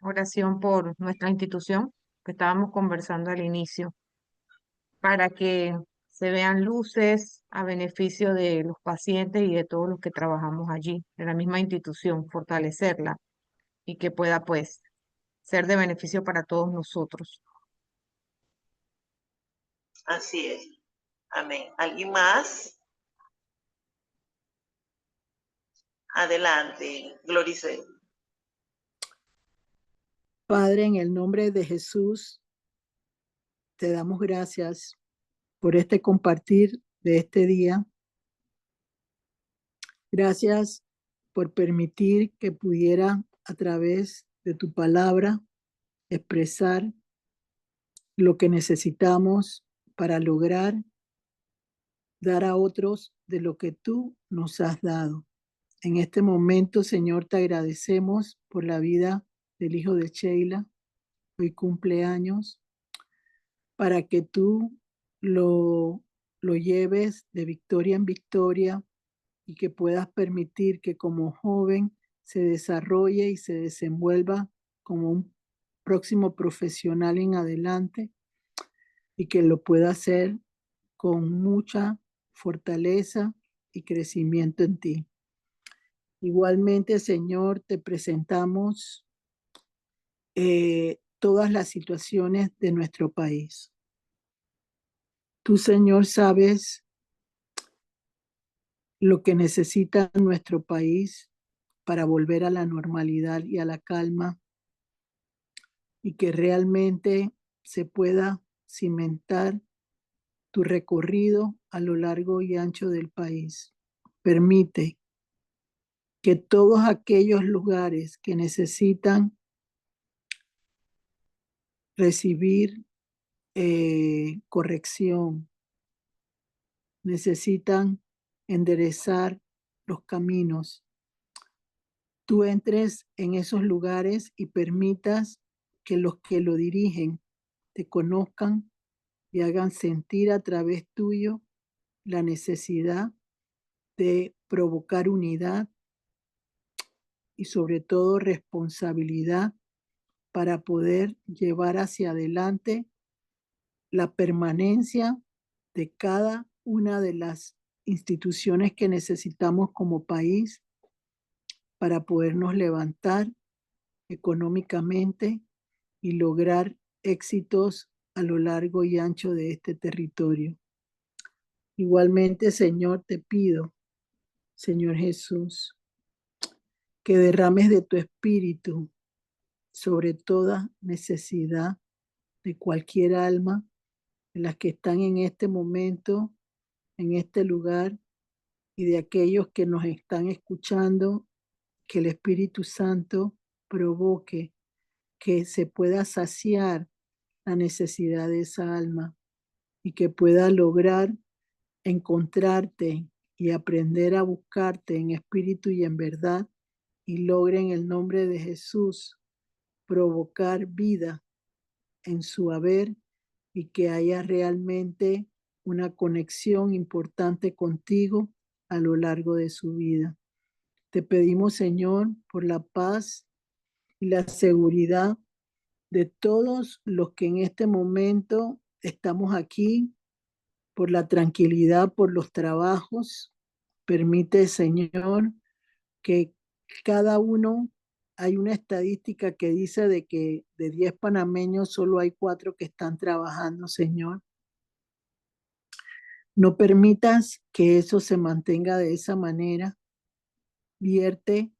oración por nuestra institución, que estábamos conversando al inicio, para que se vean luces a beneficio de los pacientes y de todos los que trabajamos allí, de la misma institución, fortalecerla y que pueda, pues, ser de beneficio para todos nosotros. Así es. Amén. ¿Alguien más? Adelante, Gloricel. Padre, en el nombre de Jesús, te damos gracias por este compartir de este día. Gracias por permitir que pudiera a través de tu palabra expresar lo que necesitamos para lograr dar a otros de lo que tú nos has dado. En este momento, Señor, te agradecemos por la vida del hijo de Sheila. Hoy cumpleaños, para que tú lo lleves de victoria en victoria y que puedas permitir que como joven se desarrolle y se desenvuelva como un próximo profesional en adelante y que lo pueda hacer con mucha fortaleza y crecimiento en ti. Igualmente, Señor, te presentamos todas las situaciones de nuestro país. Tú, Señor, sabes lo que necesita nuestro país para volver a la normalidad y a la calma y que realmente se pueda cimentar tu recorrido a lo largo y ancho del país. Permite que todos aquellos lugares que necesitan recibir corrección, necesitan enderezar los caminos, tú entres en esos lugares y permitas que los que lo dirigen te conozcan y hagan sentir a través tuyo la necesidad de provocar unidad y sobre todo responsabilidad para poder llevar hacia adelante la permanencia de cada una de las instituciones que necesitamos como país para podernos levantar económicamente y lograr éxitos a lo largo y ancho de este territorio. Igualmente, Señor, te pido, Señor Jesús, que derrames de tu espíritu sobre toda necesidad de cualquier alma, de las que están en este momento, en este lugar, y de aquellos que nos están escuchando, que el Espíritu Santo provoque que se pueda saciar la necesidad de esa alma y que pueda lograr encontrarte y aprender a buscarte en espíritu y en verdad y logre en el nombre de Jesús provocar vida en su haber y que haya realmente una conexión importante contigo a lo largo de su vida. Te pedimos, Señor, por la paz y la seguridad de todos los que en este momento estamos aquí, por la tranquilidad, por los trabajos. Permite, Señor, que cada uno, hay una estadística que dice de que de 10 panameños solo hay 4 que están trabajando, Señor. No permitas que eso se mantenga de esa manera. Vierte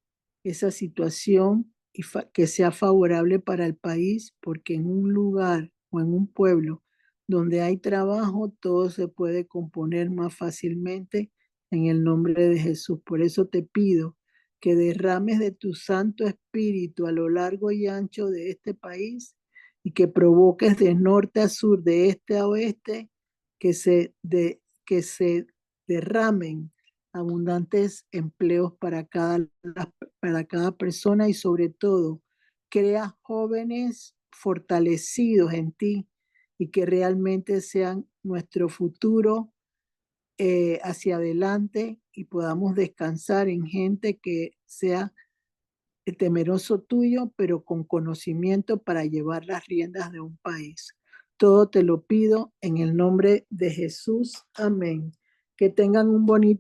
esa situación y que sea favorable para el país, porque en un lugar o en un pueblo donde hay trabajo, todo se puede componer más fácilmente en el nombre de Jesús. Por eso te pido que derrames de tu Santo Espíritu a lo largo y ancho de este país y que provoques de norte a sur, de este a oeste, que se derramen abundantes empleos para cada persona y sobre todo crea jóvenes fortalecidos en ti y que realmente sean nuestro futuro hacia adelante y podamos descansar en gente que sea temeroso tuyo, pero con conocimiento para llevar las riendas de un país. Todo te lo pido en el nombre de Jesús. Amén. Que tengan un bonito